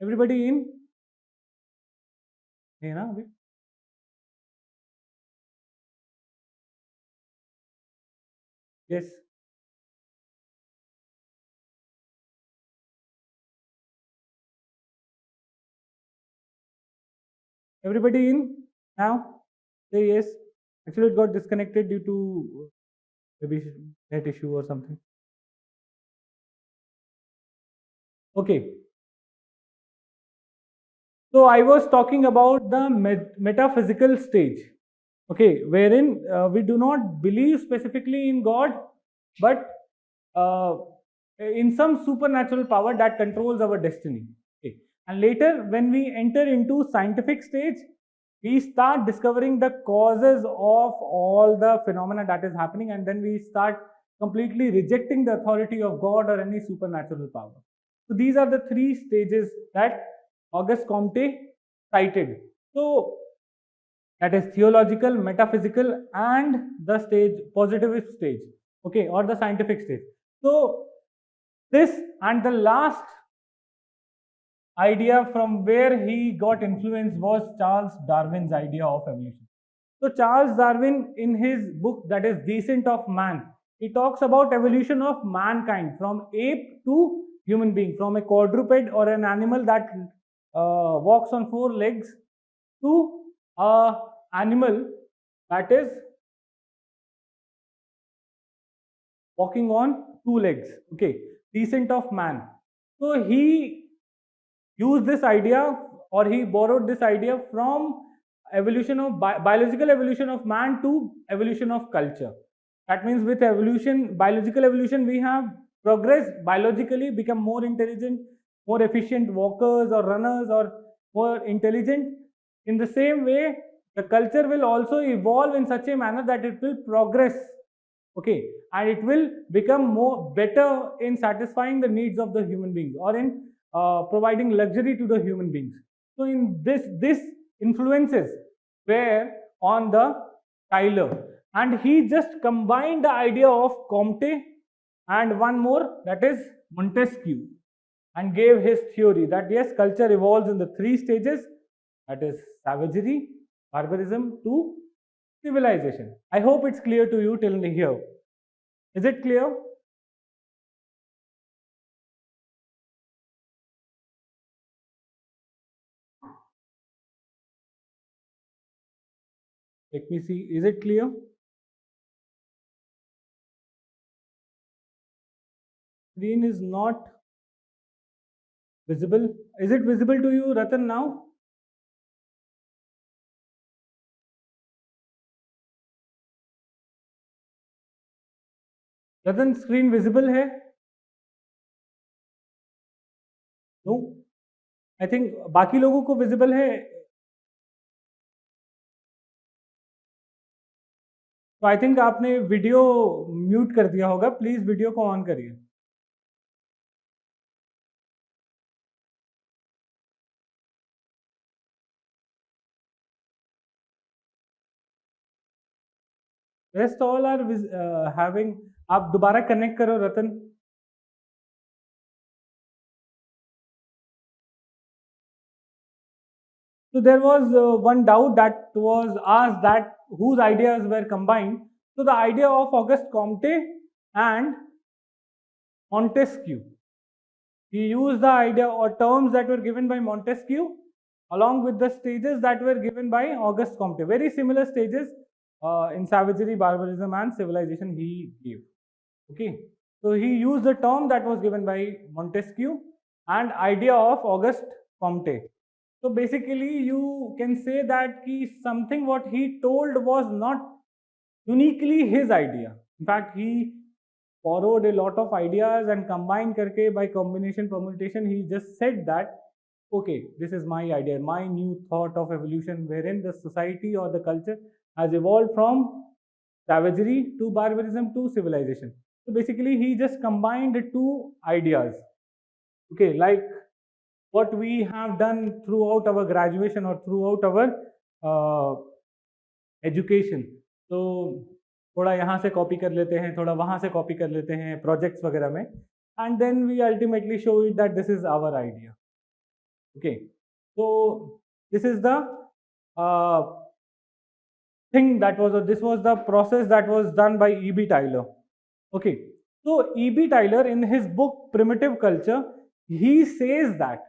Everybody in? है ना अभी? Yes. Everybody in now? Say yes. Actually, it got disconnected due to maybe net issue or something. Okay. So I was talking about the metaphysical stage. Okay, wherein we do not believe specifically in God, but uh, in some supernatural power that controls our destiny. Okay. And later, when we enter into scientific stage, we start discovering the causes of all the phenomena that is happening, and then we start completely rejecting the authority of God or any supernatural power. So these are the three stages that Auguste Comte cited. So that is theological, metaphysical, and the stage positivist stage, okay, or the scientific stage. So this and the last idea from where he got influence was Charles Darwin's idea of evolution. So Charles Darwin, in his book that is Descent of Man, he talks about evolution of mankind from ape to human being, from a quadruped or an animal that walks on four legs to a animal that is walking on two legs. Okay, Descent of Man. So he used this idea, or he borrowed this idea from evolution of biological evolution of man to evolution of culture. That means with evolution, biological evolution, we have progressed biologically, become more intelligent, more efficient walkers or runners, or more intelligent. In the same way, the culture will also evolve in such a manner that it will progress, okay, and it will become more better in satisfying the needs of the human beings, or in providing luxury to the human beings. So in this influences were on the Tyler, and he just combined the idea of Comte and one more, that is Montesquieu, and gave his theory that yes, culture evolves in the three stages, that is savagery, barbarism to civilization. I hope it's clear to you till here. Is it clear? Let me see. Is it clear? Screen is not visible. Is it visible to you, Ratan, now? Ratan screen visible है? No, I think बाकी लोगों को visible है, तो I think आपने video mute कर दिया होगा. प्लीज वीडियो को ऑन करिए. Rest all are having. आप दोबारा कनेक्ट करो रतन. So there was one doubt that was asked, that whose ideas were combined. So the idea of Auguste Comte and Montesquieu. He used the idea or terms that were given by Montesquieu along with the stages that were given by Auguste Comte. Very similar stages in savagery, barbarism, and civilization he gave. Okay. So he used the term that was given by Montesquieu and idea of Auguste Comte. So basically, you can say that something what he told was not uniquely his idea. In fact, he borrowed a lot of ideas and combined karke, by combination permutation, he just said that, okay, this is my idea, my new thought of evolution, wherein the society or the culture has evolved from savagery to barbarism to civilization. So basically, he just combined the two ideas. Okay, like what we have done throughout our graduation or throughout our education. तो थोड़ा यहाँ से copy कर लेते हैं, थोड़ा वहाँ से कॉपी कर लेते हैं प्रोजेक्ट्स वगैरह में, and then we ultimately show it that this is our idea. Okay, so this is the thing that was, this was the process that was done by E.B. Tyler. Okay, so E.B. Tyler in his book Primitive Culture, he says that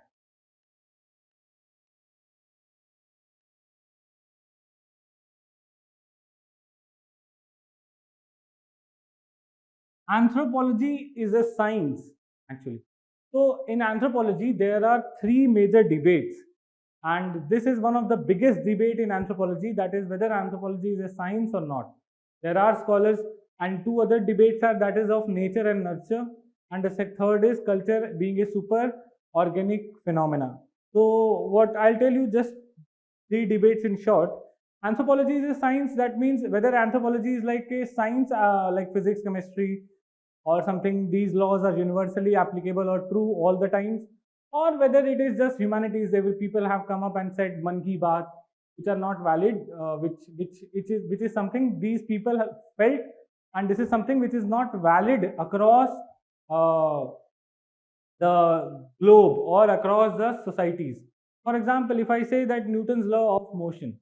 anthropology is a science actually. So in anthropology, there are three major debates, and this is one of the biggest debate in anthropology, that is whether anthropology is a science or not. There are scholars, and two other debates are, that is of nature and nurture, and the third is culture being a super organic phenomena. So what I'll tell you just three debates in short. Anthropology is a science, that means whether anthropology is like a science like physics, chemistry, or something, these laws are universally applicable or true all the times, or whether it is just humanities. There will people have come up and said man ki baat, which are not valid, which is something these people have felt, and this is something which is not valid across uh, the globe or across the societies. For example, if I say that Newton's law of motion,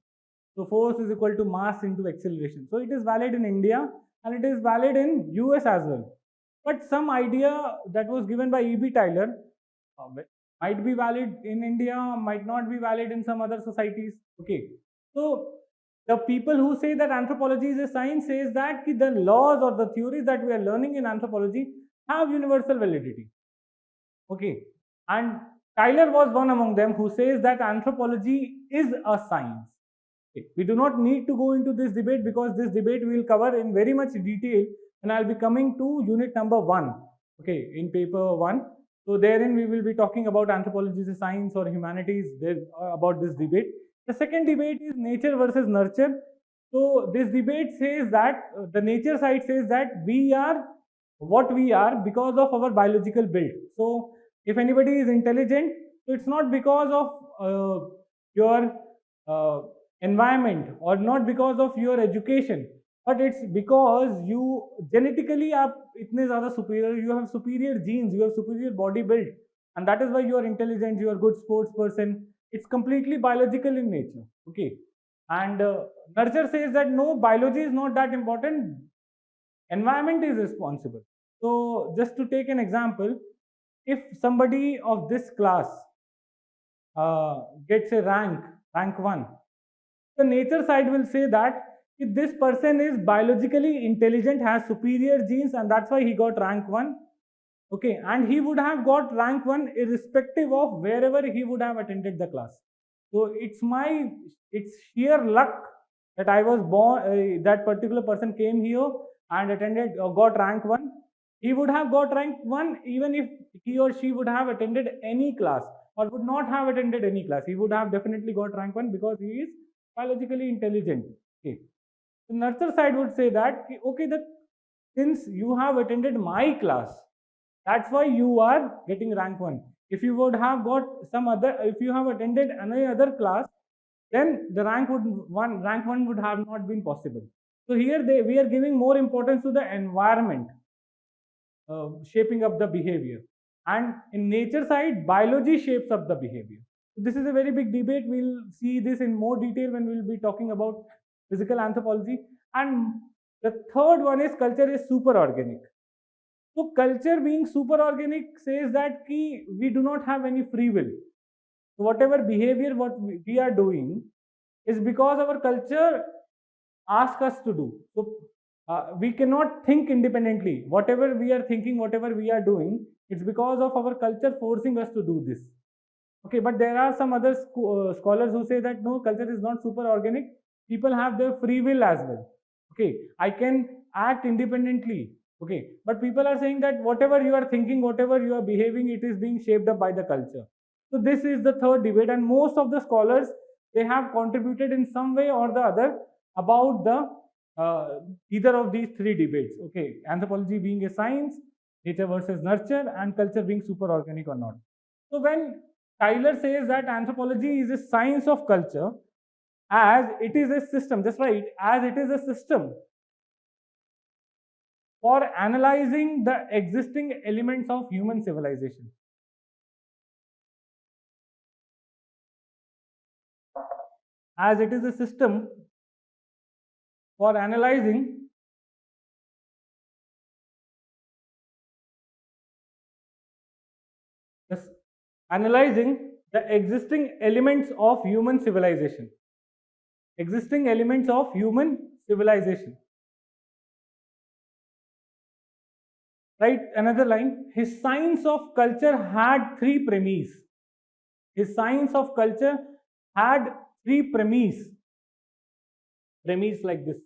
so force is equal to mass into acceleration. So it is valid in India and it is valid in US as well. But some idea that was given by E.B. Tyler might be valid in India, might not be valid in some other societies. Okay. So the people who say that anthropology is a science says that the laws or the theories that we are learning in anthropology have universal validity. Okay. And Tyler was one among them who says that anthropology is a science. Okay. We do not need to go into this debate because this debate we will cover in very much detail, and I'll be coming to unit number 1. Okay, in paper 1. So therein we will be talking about anthropology is a science or humanities there, about this debate. The second debate is nature versus nurture. So this debate says that the nature side says that we are what we are because of our biological build. So if anybody is intelligent, so it's not because of your uh, environment or not because of your education, but it's because you genetically are itne zyada superior, you have superior genes, you have superior body build, and that is why you are intelligent, you are good sports person. It's completely biological in nature. Okay. And nurture says that no, biology is not that important, environment is responsible. So just to take an example, if somebody of this class gets a rank 1, the nature side will say that if this person is biologically intelligent, has superior genes, and that's why he got rank 1. Okay, and he would have got rank 1 irrespective of wherever he would have attended the class. So it's sheer luck that I was born, that particular person came here and attended got rank 1. He would have got rank 1 even if he or she would have attended any class or would not have attended any class. He would have definitely got rank 1 because he is biologically intelligent. Okay. The nurture side would say that okay, that since you have attended my class, that's why you are getting rank 1. If you would have got some other, if you have attended any other class, then the rank 1 would have not been possible. So here we are giving more importance to the environment shaping up the behavior, and in nature side biology shapes up the behavior. So this is a very big debate. We'll see this in more detail when we'll be talking about physical anthropology. And the third one is culture is super organic. So culture being super organic says that we do not have any free will. So whatever behavior what we are doing is because our culture asks us to do. So we cannot think independently. Whatever we are thinking, whatever we are doing, it's because of our culture forcing us to do this. Okay, but there are some other scholars who say that no, culture is not super organic. People have their free will as well. Okay, I can act independently. Okay, but people are saying that whatever you are thinking, whatever you are behaving, it is being shaped up by the culture. So this is the third debate, and most of the scholars, they have contributed in some way or the other about the either of these three debates. Okay, anthropology being a science, nature versus nurture, and culture being super organic or not. So when Tyler says that anthropology is a science of culture, as it is a system, just right, as it is a system for analyzing the existing elements of human civilization. As it is a system for yes, analyzing the existing elements of human civilization. Existing elements of human civilization. Right, another line. His science of culture had three premises. His science of culture had three premises. Premises like this.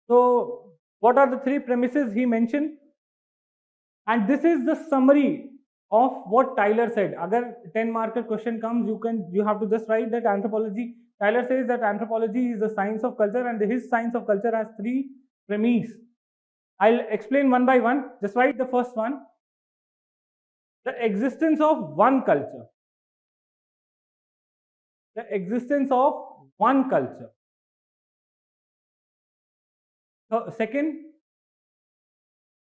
So, what are the three premises he mentioned? And this is the summary of what Tyler said. Agar 10 marker question comes, you have to just write that anthropology. Tyler says that anthropology is the science of culture, and his science of culture has three premises. I'll explain one by one. Just write the first one. The existence of one culture. The existence of one culture. So second,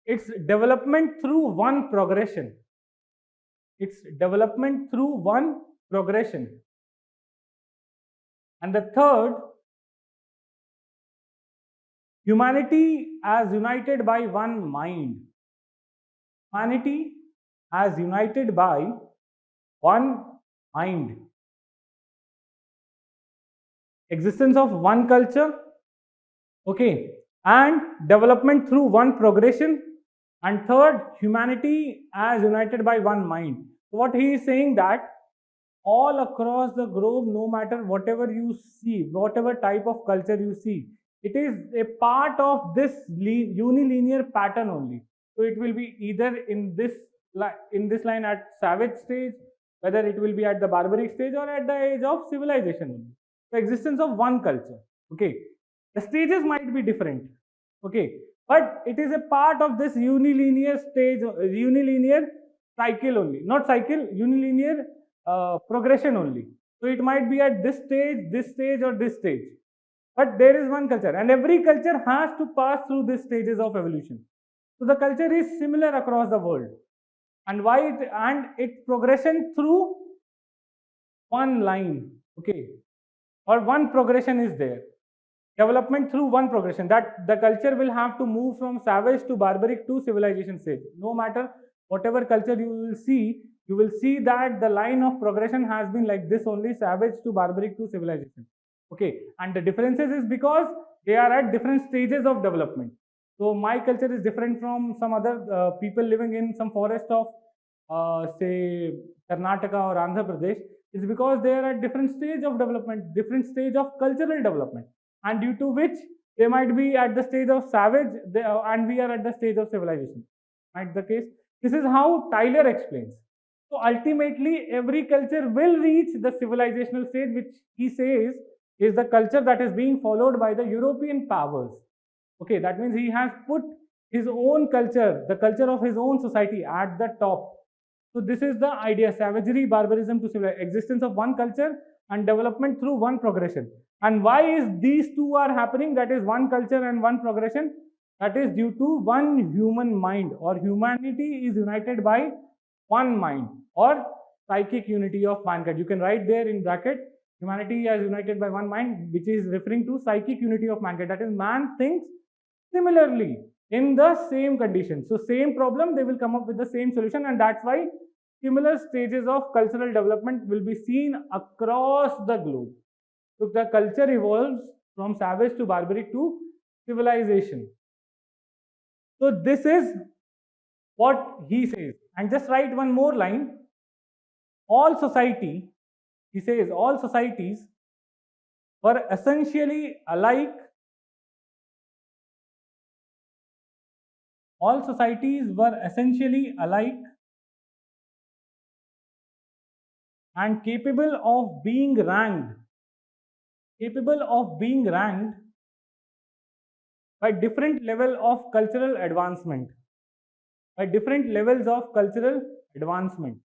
its development through one progression. Its development through one progression. And the third, humanity as united by one mind. Humanity as united by one mind. Existence of one culture, okay, and development through one progression, and third, humanity as united by one mind. So what he is saying that all across the globe, no matter whatever you see, whatever type of culture you see, it is a part of this unilinear pattern only. So it will be either in this line at savage stage, whether it will be at the barbaric stage or at the age of civilization only. The existence of one culture, okay. The stages might be different, okay, but it is a part of this unilinear stage, unilinear cycle only, not cycle, unilinear progression only. So it might be at this stage or this stage, but there is one culture, and every culture has to pass through these stages of evolution. So the culture is similar across the world, and its progression through one line, okay, or one progression is there. Development through one progression, that the culture will have to move from savage to barbaric to civilization stage. No matter whatever culture you will see that the line of progression has been like this only, savage to barbaric to civilization, okay. And the differences is because they are at different stages of development. So my culture is different from some other people living in some forest of say Karnataka or Andhra Pradesh. It's because they are at different stage of development, different stage of cultural development, and due to which they might be at the stage of savage and we are at the stage of civilization. Right, the case. This is how Tyler explains. So ultimately, every culture will reach the civilizational stage, which he says is the culture that is being followed by the European powers. Okay, that means he has put his own culture, the culture of his own society, at the top. So this is the idea: savagery, barbarism to civilization, existence of one culture and development through one progression. And why is these two are happening? That is one culture and one progression. That is due to one human mind, or humanity is united by one mind, or psychic unity of mankind. You can write there in bracket, humanity is united by one mind, which is referring to psychic unity of mankind. That is, man thinks similarly in the same conditions. So same problem, they will come up with the same solution, and that's why similar stages of cultural development will be seen across the globe. So the culture evolves from savage to barbaric to civilization. So this is what he says. And just write one more line. All society, he says, all societies were essentially alike. All societies were essentially alike and capable of being ranked by different level of cultural advancement, by different levels of cultural advancement.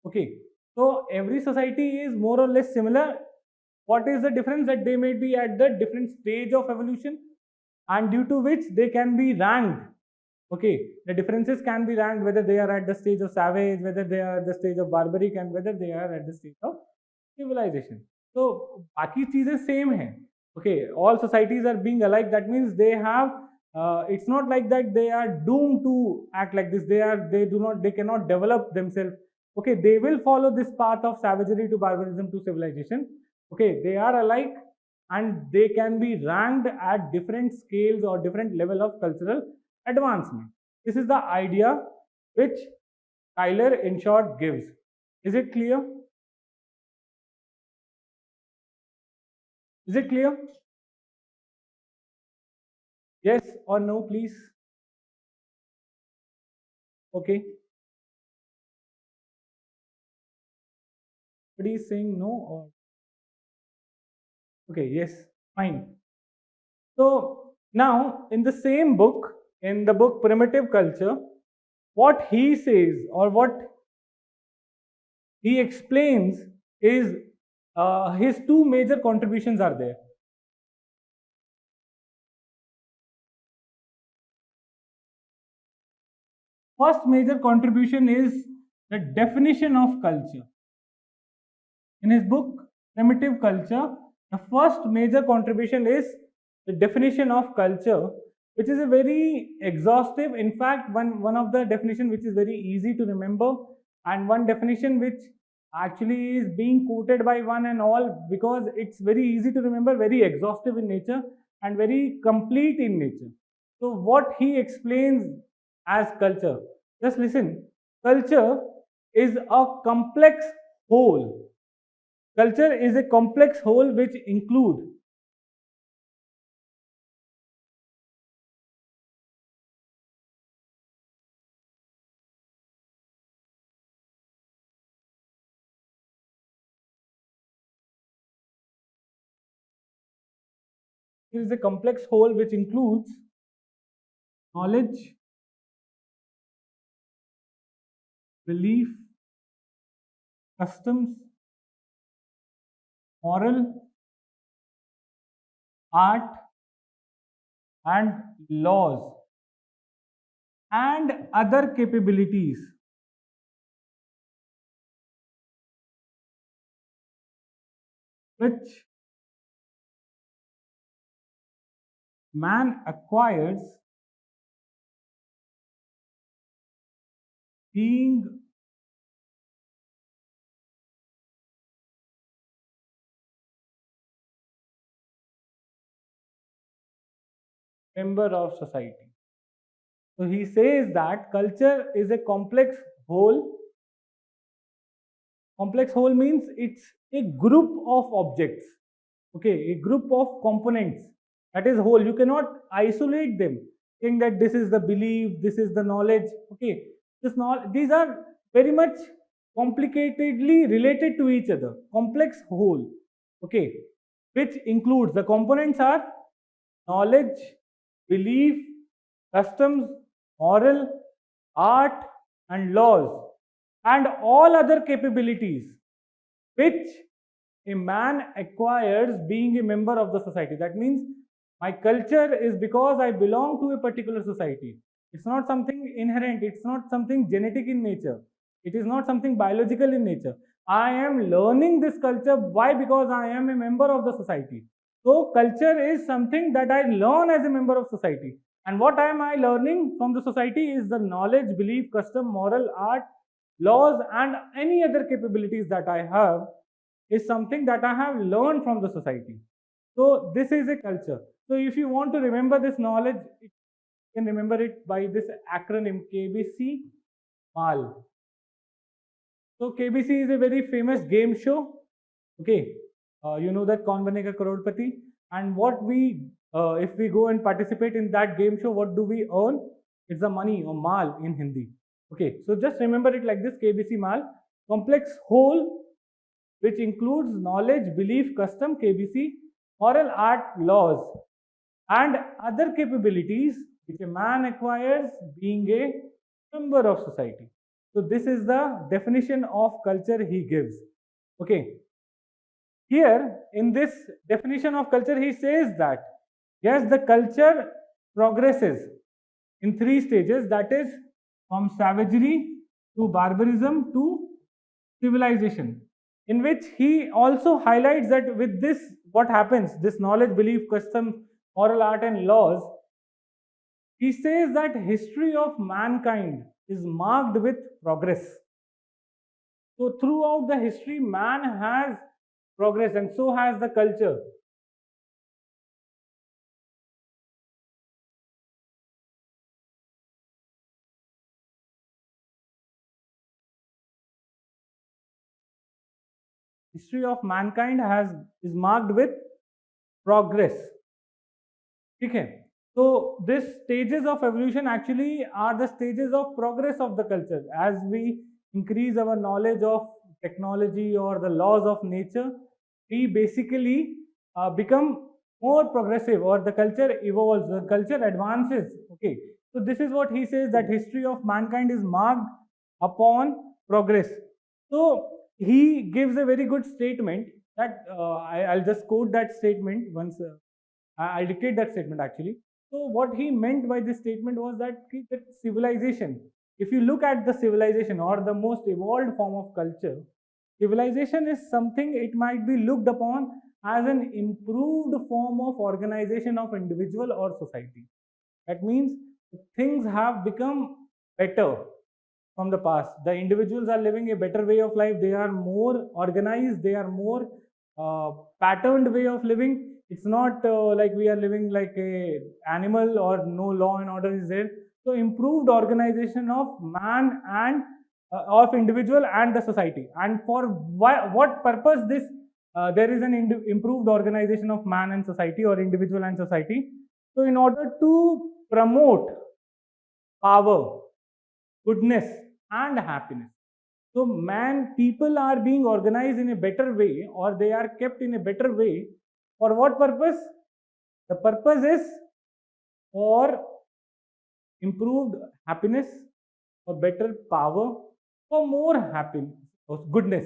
Okay, so every society is more or less similar. What is the difference? That they may be at the different stage of evolution, and due to which they can be ranked. Okay, the differences can be ranked, whether they are at the stage of savage, whether they are at the stage of barbaric, and whether they are at the stage of civilization. So बाकी चीजें same है. Okay, all societies are being alike. That means they have. It's not like that they are doomed to act like this. They cannot develop themselves. Okay, they will follow this path of savagery to barbarism to civilization. Okay, they are alike, and they can be ranked at different scales or different level of cultural advancement. This is the idea which Tyler in short gives. Is it clear? Is it clear? Yes or no, please? Okay, but he's saying no or okay, yes, fine. So now in the same book, in the book Primitive Culture, what he says or what he explains is his two major contributions are there. First major contribution is the definition of culture. In his book Primitive Culture, the first major contribution is the definition of culture, which is a very exhaustive. In fact, one of the definition which is very easy to remember, and one definition which actually is being quoted by one and all because it's very easy to remember, very exhaustive in nature, and very complete in nature. So, what he explains as culture, just listen. Culture is a complex whole. Culture is a complex whole which include it is a complex whole which includes knowledge, belief, customs, moral, art, and laws, and other capabilities which man acquires being member of society. So he says that culture is a whole. Complex whole means it's a group of objects, okay, a group of components, that is whole. You cannot isolate them saying that this is the belief, this is the knowledge, okay. These are very much complicatedly related to each other, complex whole, okay, which includes the components are knowledge, belief, customs, moral, art, and laws, and all other capabilities which a man acquires being a member of the society. That means my culture is because I belong to a particular society. It's not something inherent, it's not something genetic in nature, it is not something biological in nature. I am learning this culture. Why? Because I am a member of the society. So, culture is something that I learn as a member of society. And what am I learning from the society is the knowledge, belief, custom, moral, art, laws, and any other capabilities that I have is something that I have learned from the society. So this is a culture. So if you want to remember this knowledge, you can remember it by this acronym KBC MAL. So KBC is a very famous game show. Okay, you know that Kaun Banega Crorepati, and what we if we go and participate in that game show, what do we earn? It's the money or mal in Hindi. Okay, so just remember it like this: KBC mal, complex whole which includes knowledge, belief, custom, KBC, moral, art, laws, and other capabilities which a man acquires being a member of society. So this is the definition of culture he gives. Okay. Here in this definition of culture, he says that yes, the culture progresses in three stages, that is from savagery to barbarism to civilization, in which he also highlights that with this, what happens, this knowledge, belief, custom, moral, art, and laws, he says that history of mankind is marked with progress. So throughout the history, man has progressed, and so has the culture. History of mankind has is marked with progress. ठीक है. So these stages of evolution actually are the stages of progress of the culture. As we increase our knowledge of technology or the laws of nature, we basically become more progressive, or the culture evolves, the culture advances. Okay, so this is what he says, that history of mankind is marked upon progress. So he gives a very good statement that I'll just quote that statement once. I'll dictate that statement actually. So what he meant by this statement was that civilization, if you look at the civilization or the most evolved form of culture, civilization is something, it might be looked upon as an improved form of organization of individual or society. That means things have become better from the past. The individuals are living a better way of life. They are more organized. They are more patterned way of living. It's not like we are living like a animal or no law and order is there. So improved organization of man and of individual and the society. And for what purpose this there is an improved organization of man and society, or individual and society. So in order to promote power, goodness and happiness. So people are being organized in a better way, or they are kept in a better way. For what purpose? The purpose is for improved happiness, for better power, for more happiness, goodness.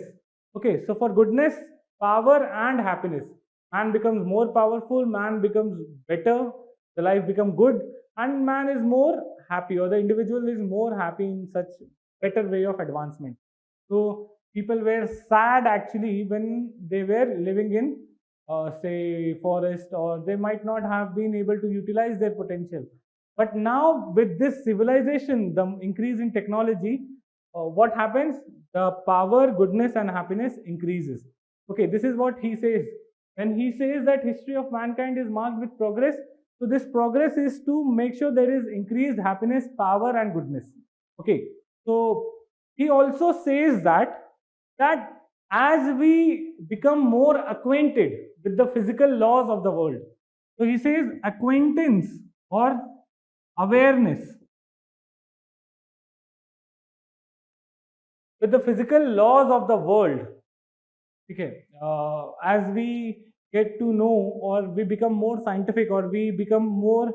Okay, so for goodness, power and happiness, man becomes more powerful, man becomes better, the life becomes good, and man is more happy, or the individual is more happy in such better way of advancement. So people were sad actually when they were living in say forest, or they might not have been able to utilize their potential. But now with this civilization, the increase in technology, what happens? The power, goodness and happiness increases. Okay, this is what he says. When he says that history of mankind is marked with progress, so this progress is to make sure there is increased happiness, power and goodness. Okay, so he also says that as we become more acquainted with the physical laws of the world, so he says acquaintance or awareness with the physical laws of the world. Okay, as we get to know, or we become more scientific, or we become more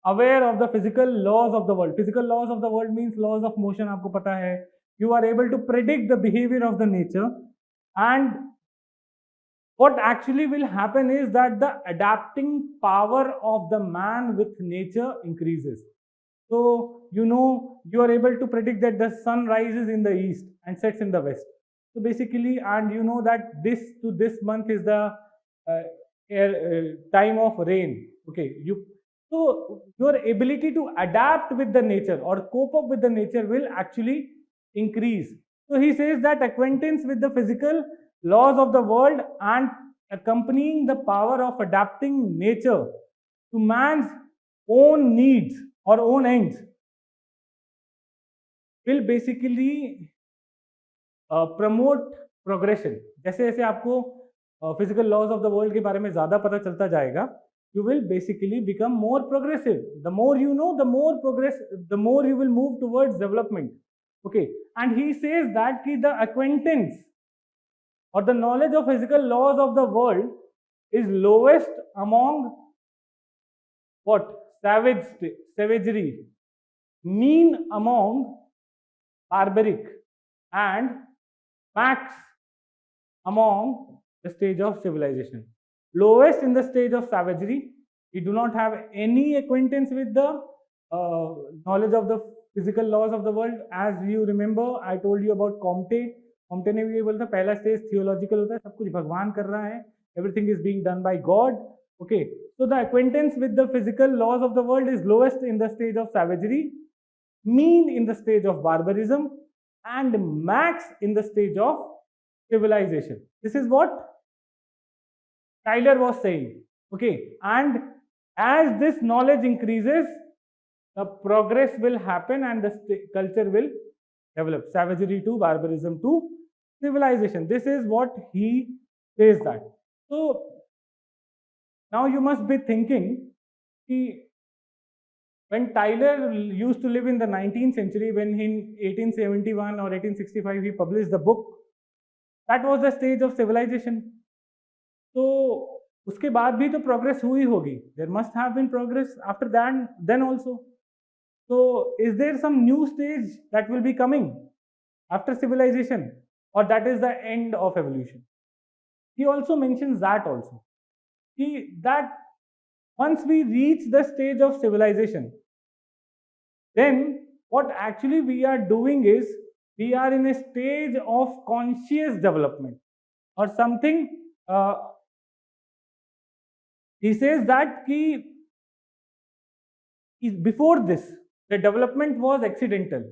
aware of the physical laws of the world. Physical laws of the world means laws of motion. आपको पता है, you are able to predict the behavior of the nature, and what actually will happen is that the adapting power of the man with nature increases. So, you are able to predict that the sun rises in the east and sets in the west. So basically, and you know that this month is the time of rain. Okay, so your ability to adapt with the nature or cope up with the nature will actually increase. So he says that acquaintance with the physical laws of the world and accompanying the power of adapting nature to man's own needs or own ends will basically promote progression. जैसे जैसे आपको physical laws of the world के बारे में ज़्यादा पता चलता जाएगा, you will basically become more progressive. The more you know, the more you will move towards development. Okay, and he says that the acquaintance or the knowledge of physical laws of the world is lowest among what? Savagery, mean among barbaric, and max among the stage of civilization. Lowest in the stage of savagery. We do not have any acquaintance with the knowledge of the physical laws of the world. As you remember, I told you about Comte. Comte ने भी ये बोला था, पहला stage theological होता है, सब कुछ भगवान कर रहा है, everything is being done by God. Okay, so the acquaintance with the physical laws of the world is lowest in the stage of savagery, mean in the stage of barbarism, and max in the stage of civilization. This is what Tyler was saying. Okay, and as this knowledge increases, the progress will happen and the culture will develop. Savagery to barbarism to civilization. This is what he says that. So now you must be thinking, When Tyler used to live in the 19th century, when in 1871 or 1865 he published the book, that was the stage of civilization. तो उसके बाद भी तो progress हुई होगी. There must have been progress after that, then also. So is there some new stage that will be coming after civilization, or that is the end of evolution? He also mentions that also. That once we reach the stage of civilization, then what actually we are doing is we are in a stage of conscious development or something. He says that before this, the development was accidental.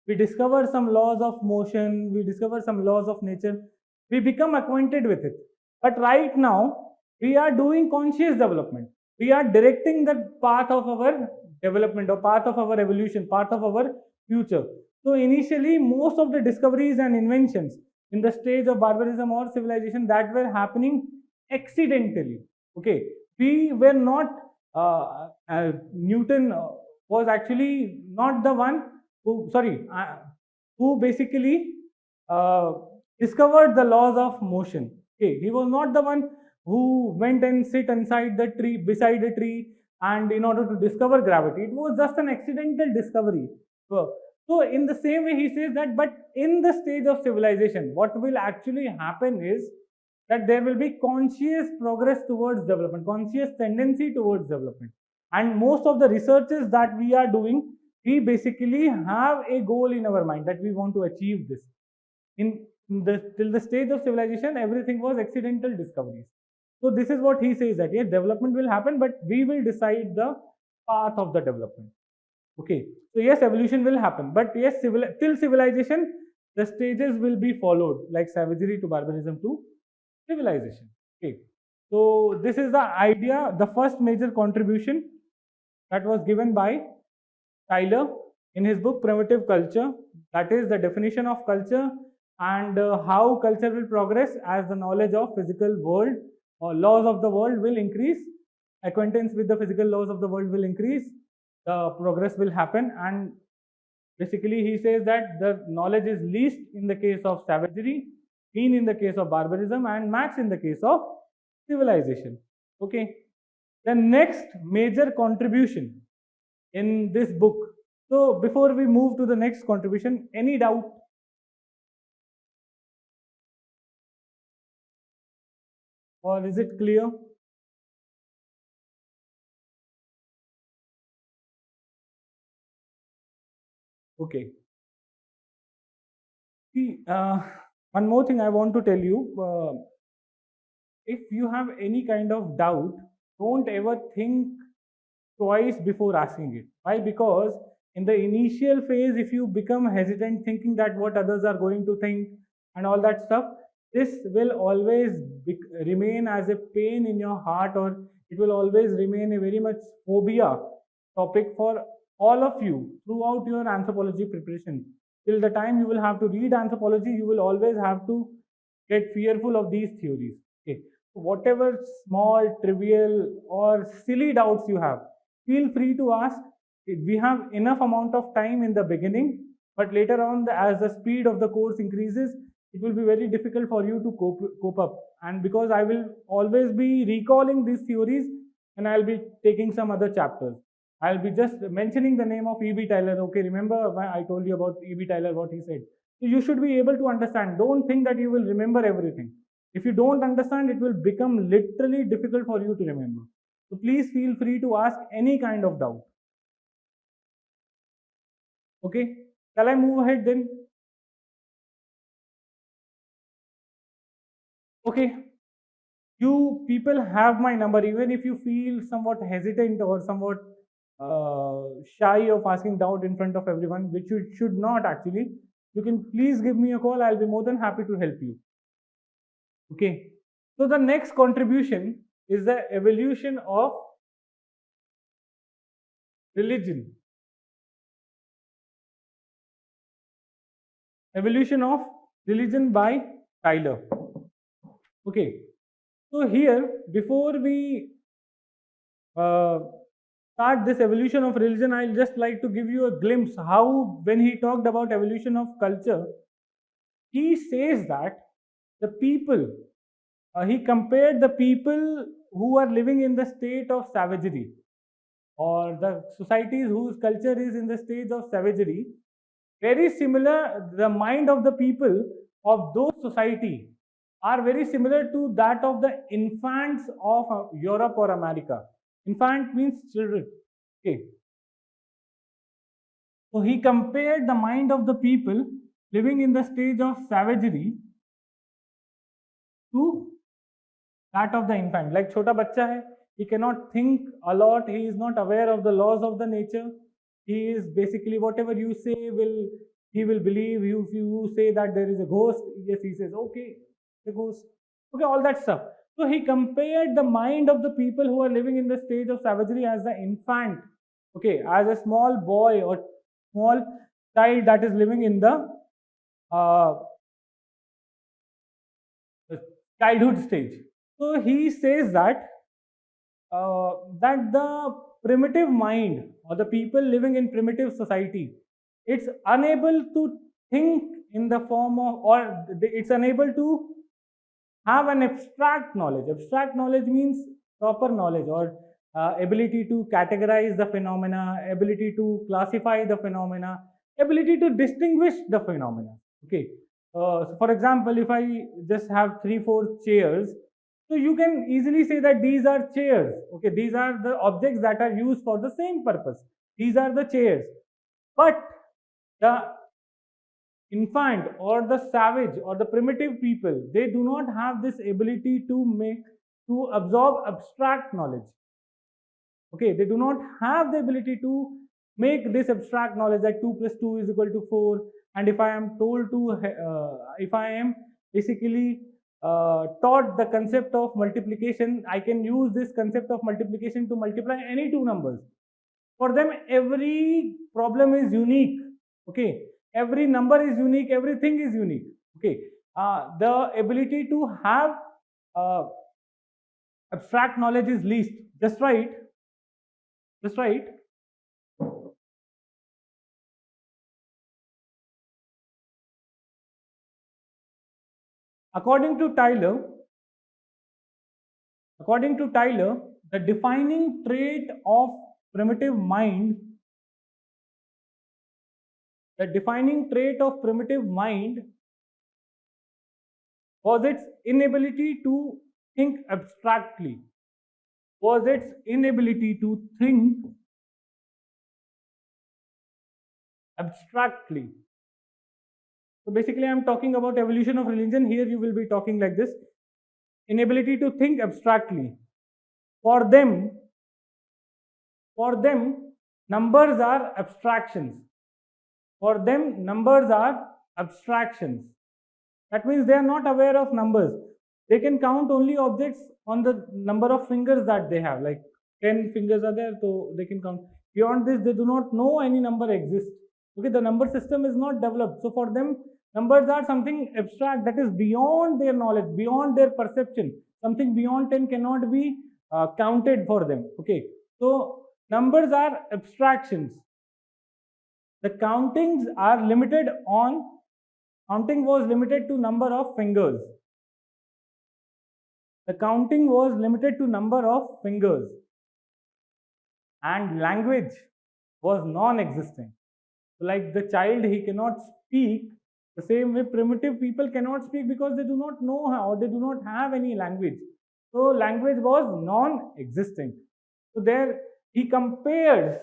We discover some laws of motion, we discover some laws of nature, we become acquainted with it. But right now, we are doing conscious development. We are directing the path of our development or path of our evolution, path of our future. So initially, most of the discoveries and inventions in the stage of barbarism or civilization that were happening accidentally. Okay, we were not Newton was actually not the one who basically uh, discovered the laws of motion. Okay, he was not the one who went and sit inside the tree, beside a tree, and in order to discover gravity. It was just an accidental discovery. So in the same way, he says that, but in the stage of civilization, what will actually happen is that there will be conscious progress towards development, conscious tendency towards development. And most of the researches that we are doing, we basically have a goal in our mind that we want to achieve this. Till the stage of civilization, everything was accidental discoveries. So this is what he says, that yes, development will happen, but we will decide the path of the development. Okay, so yes, evolution will happen, but yes, till civilization, the stages will be followed, like savagery to barbarism to civilization. Okay, so this is the idea, the first major contribution that was given by Tyler in his book Primitive Culture. That is the definition of culture and how culture will progress as the knowledge of physical world or laws of the world will increase. Acquaintance with the physical laws of the world will increase. The progress will happen, and basically he says that the knowledge is least in the case of savagery, mean in the case of barbarism, and max in the case of civilization. Okay. The next major contribution in this book. So before we move to the next contribution, any doubt? Or is it clear? Okay. See, one more thing I want to tell you. If you have any kind of doubt, don't ever think twice before asking it. Why? Because in the initial phase, if you become hesitant thinking that what others are going to think and all that stuff, this will always remain as a pain in your heart, or it will always remain a very much phobia topic for all of you throughout your anthropology preparation. Till the time you will have to read anthropology, you will always have to get fearful of these theories. Okay. Whatever small, trivial, or silly doubts you have, feel free to ask. We have enough amount of time in the beginning, but later on, as the speed of the course increases, it will be very difficult for you to cope up. And because I will always be recalling these theories, and I'll be taking some other chapters. I'll be just mentioning the name of E.B. Tyler. Okay, remember when I told you about E.B. Tyler, what he said. So you should be able to understand. Don't think that you will remember everything. If you don't understand, it will become literally difficult for you to remember. So please feel free to ask any kind of doubt. Okay, shall I move ahead then? Okay, you people have my number. Even if you feel somewhat hesitant or somewhat shy of asking doubt in front of everyone, which you should not actually, you can please give me a call. I'll be more than happy to help you. Okay, so the next contribution is the evolution of religion. Evolution of religion by Tyler. Okay, so here before we start this evolution of religion, I'll just like to give you a glimpse how, when he talked about evolution of culture, he says that the people, he compared the people who are living in the state of savagery, or the societies whose culture is in the stage of savagery, very similar, the mind of the people of those society are very similar to that of the infants of Europe or America. Infant means children. Okay. So he compared the mind of the people living in the stage of savagery to that of the infant. Like chota bachcha hai, he cannot think a lot, he is not aware of the laws of the nature. He is basically, whatever you say will, he will believe you. If you say that there is a ghost, yes, he says okay, the ghost, okay, all that stuff. So he compared the mind of the people who are living in the stage of savagery as the infant, okay, as a small boy or small child that is living in the uh, childhood stage. So he says that the primitive mind, or the people living in primitive society, it's unable to think in the form of, or it's unable to have an abstract knowledge. Abstract knowledge means proper knowledge, or ability to categorize the phenomena, ability to classify the phenomena, ability to distinguish the phenomena. Okay. So for example, if I just have 3 4 chairs, so you can easily say that these are chairs. Okay, these are the objects that are used for the same purpose. These are the chairs. But the infant or the savage or the primitive people, they do not have this ability to absorb abstract knowledge. Okay, they do not have the ability to make this abstract knowledge that 2 plus 2 is equal to 4. And if I am told to if I am basically taught the concept of multiplication, I can use this concept of multiplication to multiply any two numbers. For them, every problem is unique. Okay, every number is unique, everything is unique. Okay, the ability to have uh, abstract knowledge is least. Just right, just right. According to Tyler, the defining trait of primitive mind, the defining trait of primitive mind was its inability to think abstractly. Was its inability to think abstractly. So basically, I'm talking about evolution of religion. Here you will be talking like this: inability to think abstractly. For them, numbers are abstractions. For them, numbers are abstractions. That means they are not aware of numbers. They can count only objects on the number of fingers that they have. Like 10 fingers are there, so they can count. Beyond this, they do not know any number exists. Okay, the number system is not developed. So for them, numbers are something abstract that is beyond their knowledge, beyond their perception. Something beyond 10 cannot be counted for them. Okay, so numbers are abstractions. The countings are limited on, counting was limited to number of fingers. The counting was limited to number of fingers. And language was non-existent. So like the child, he cannot speak. The same way primitive people cannot speak because they do not know how, or they do not have any language. So language was non-existent. So there he compares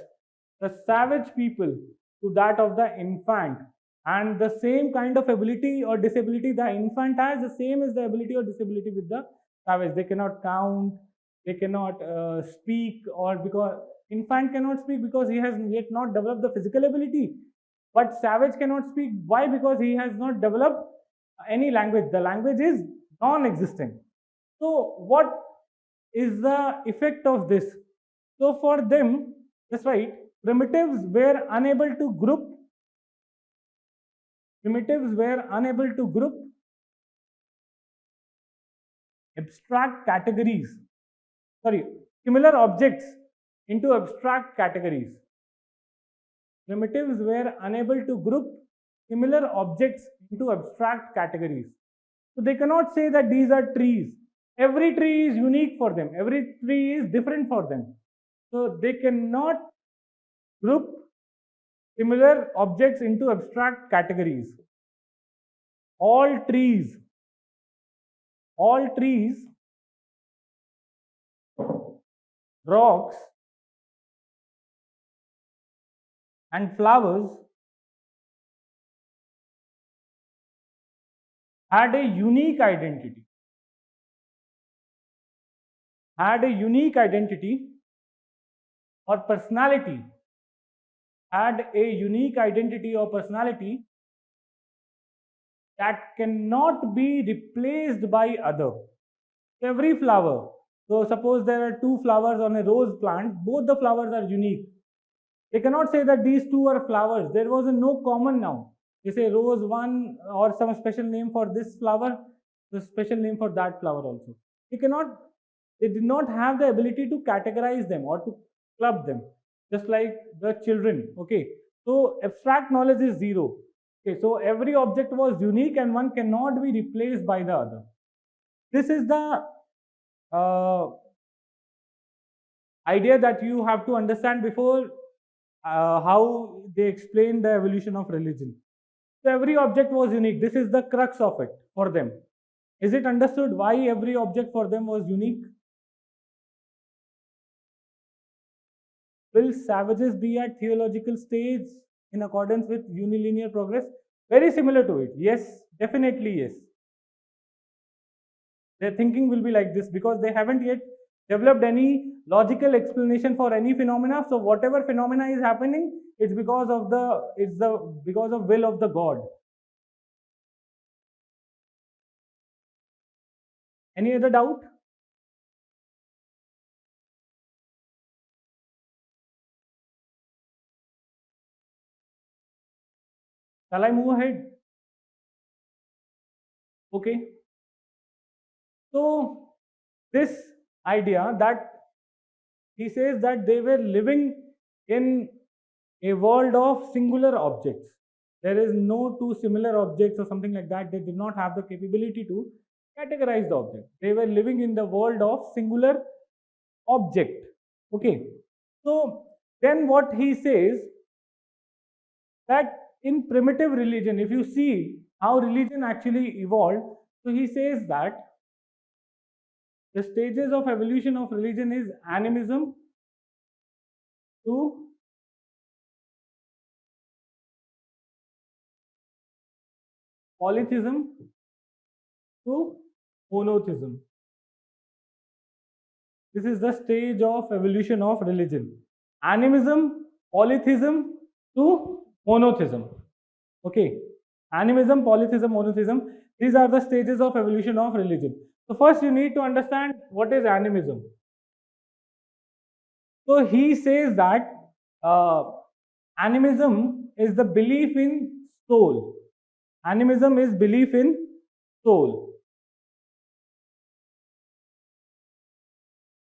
the savage people to that of the infant, and the same kind of ability or disability the infant has, the same is the ability or disability with the savage. They cannot count, they cannot speak, or because infant cannot speak because he has yet not developed the physical ability. But savage cannot speak. Why? Because he has not developed any language. The language is non-existent. So what is the effect of this? So for them, that's right, primitives were unable to group, abstract categories, sorry, similar objects into abstract categories. Primitives were unable to group similar objects into abstract categories. So they cannot say that these are trees. Every tree is unique for them. Every tree is different for them. So they cannot group similar objects into abstract categories. All trees, rocks, and flowers had a unique identity. Or personality, had a unique identity or personality that cannot be replaced by other. Every flower, so suppose there are two flowers on a rose plant, both the flowers are unique. They cannot say that these two are flowers. There was a no common now. They say rose one or some special name for this flower, the special name for that flower also. They did not have the ability to categorize them or to club them, just like the children. Okay, so abstract knowledge is zero. Okay, so every object was unique and one cannot be replaced by the other. This is the idea that you have to understand before how they explain the evolution of religion. So every object was unique. This is the crux of it for them. Is it understood why every object for them was unique? Will savages be at theological stage in accordance with unilinear progress? Very similar to it. Yes, definitely yes. Their thinking will be like this because they haven't yet developed any logical explanation for any phenomena. So whatever phenomena is happening, it's because of will of the God. Any other doubt? Shall I move ahead? Okay. So this idea that he says that they were living in a world of singular objects. There is no two similar objects or something like that. They did not have the capability to categorize the object. They were living in the world of singular object. Okay. So then what he says that in primitive religion, if you see how religion actually evolved, so he says that the stages of evolution of religion is animism to polytheism to monotheism. This is the stage of evolution of religion. Animism, polytheism to monotheism. Okay. Animism, polytheism, monotheism. These are the stages of evolution of religion. So first you need to understand what is animism. So he says that animism is the belief in soul. Animism is belief in soul.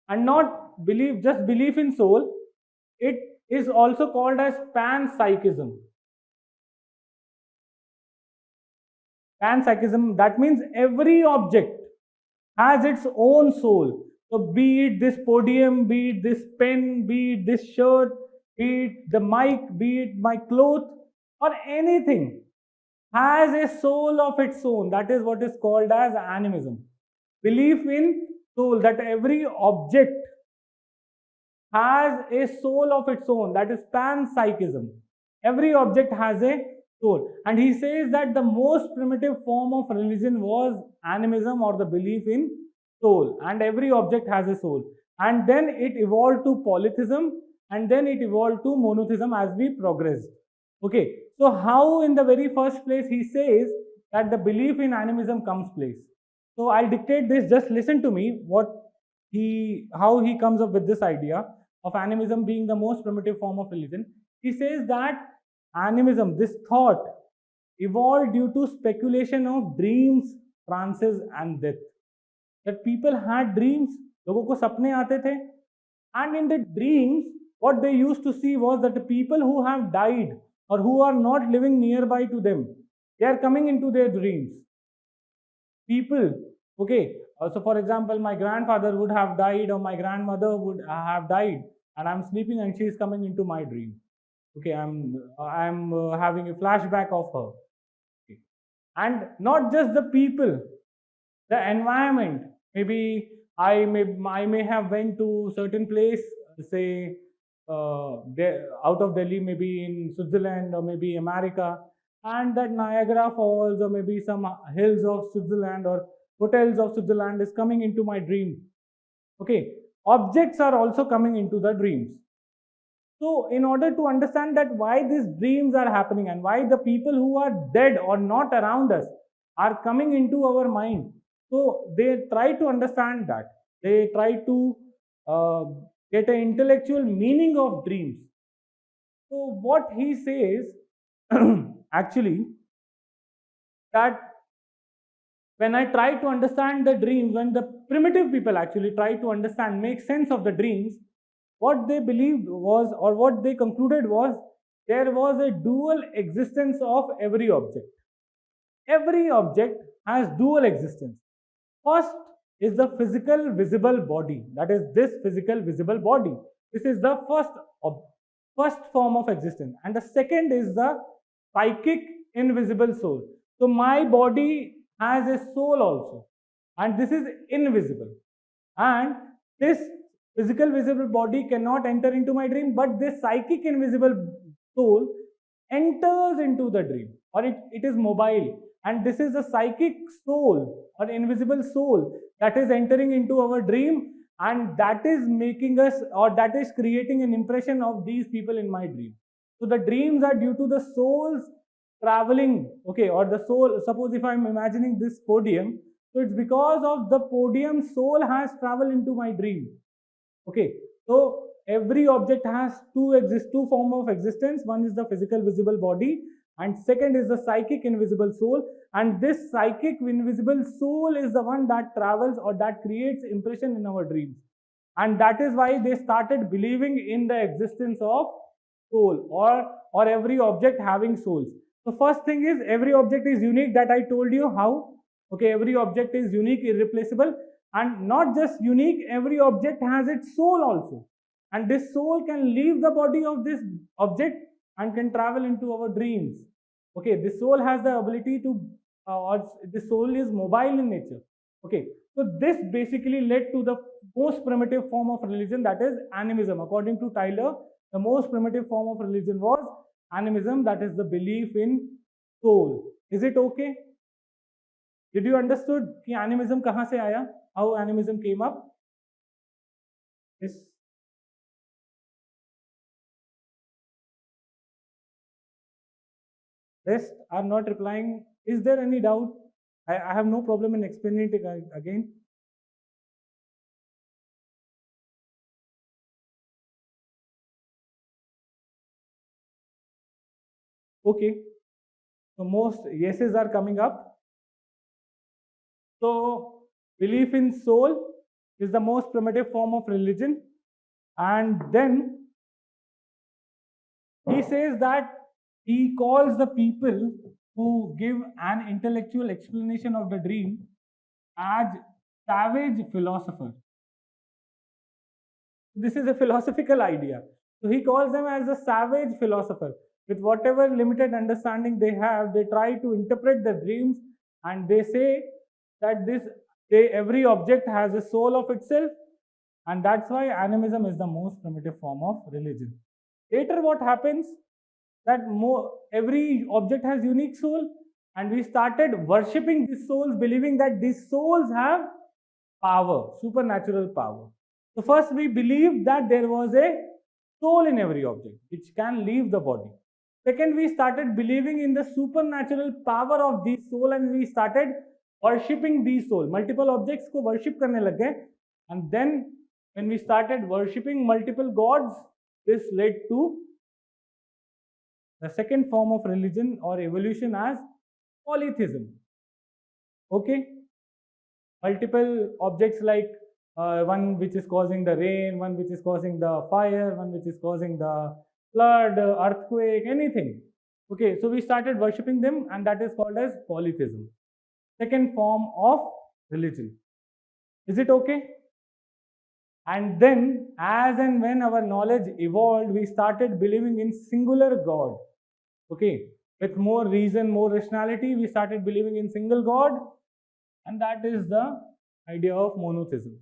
And not just belief in soul, it is also called as panpsychism. Panpsychism, that means every object has its own soul. So be it this podium, be it this pen, be it this shirt, be it the mic, be it my clothes, or anything has a soul of its own. That is what is called as animism. Belief in soul, that every object has a soul of its own. That is panpsychism. Every object has a soul. And he says that the most primitive form of religion was animism, or the belief in soul. And every object has a soul. And then it evolved to polytheism, and then it evolved to monotheism as we progressed. Okay, so how in the very first place he says that the belief in animism comes place. So I'll dictate this, just listen to me how he comes up with this idea of animism being the most primitive form of religion. He says that animism, this thought, evolved due to speculation of dreams, trances and death. That people had dreams, लोगों को सपने आते थे, And in the dreams, what they used to see was that the people who have died or who are not living nearby to them, they are coming into their dreams. People, okay. So, for example, my grandfather would have died or my grandmother would have died, and I'm sleeping and she is coming into my dream. Okay, I'm having a flashback of her. Okay. And not just the people, the environment. Maybe I may have went to certain place, say out of Delhi, maybe in Switzerland or maybe America, and that Niagara Falls or maybe some hills of Switzerland or hotels of Switzerland is coming into my dream. Okay, objects are also coming into the dreams. So, in order to understand that why these dreams are happening and why the people who are dead or not around us are coming into our mind, so they try to understand that. They try to uh, get an intellectual meaning of dreams. So, what he says actually, that when I try to understand the dreams, when the primitive people actually try to understand, make sense of the dreams, what they believed was, or what they concluded was, there was a dual existence of every object. Every object has dual existence. First is the physical visible body, that is this physical visible body. This is the first form of existence, and the second is the psychic invisible soul. So my body has a soul also, and this is invisible, and this physical visible body cannot enter into my dream, but this psychic invisible soul enters into the dream, or it is mobile, and this is a psychic soul or invisible soul that is entering into our dream, and that is making us, or that is creating an impression of these people in my dream. So the dreams are due to the souls traveling, okay, or the soul. Suppose if I'm imagining this podium, so it's because of the podium soul has traveled into my dream. Okay, so every object has two form of existence. One is the physical visible body, and second is the psychic invisible soul. And this psychic invisible soul is the one that travels or that creates impression in our dreams. And that is why they started believing in the existence of soul, or every object having souls. So first thing is, every object is unique, that I told you how. Okay, every object is unique, irreplaceable, and not just unique, every object has its soul also, and this soul can leave the body of this object and can travel into our dreams. Okay, this soul has the ability to or the soul is mobile in nature. Okay, so this basically led to the most primitive form of religion, that is animism. According to Tyler, the most primitive form of religion was animism, that is the belief in soul. Is it okay? Did you understood कि animism कहाँ से आया? How animism came up? Yes. Rest are not replying. Is there any doubt? I have no problem in explaining it again. Okay. So most yeses are coming up. So belief in soul is the most primitive form of religion. And then he says that he calls the people who give an intellectual explanation of the dream as savage philosopher. This is a philosophical idea. So he calls them as a savage philosopher. With whatever limited understanding they have, they try to interpret the dreams, and they say that every object has a soul of itself, and that's why animism is the most primitive form of religion. Later, what happens? That every object has unique soul, and we started worshipping these souls, believing that these souls have power, supernatural power. So first we believed that there was a soul in every object which can leave the body. Second, we started believing in the supernatural power of these soul, and we started worshipping these soul. Multiple objects ko worship karne lag gaye, and then when we started worshipping multiple gods, this led to the second form of religion or evolution as polytheism. Okay, multiple objects like one which is causing the rain, one which is causing the fire, one which is causing the flood, earthquake, anything. Okay, so we started worshipping them, and that is called as polytheism. Second form of religion. Is it okay? And then, as and when our knowledge evolved, we started believing in singular God. Okay, with more reason, more rationality, we started believing in single God, and that is the idea of monotheism.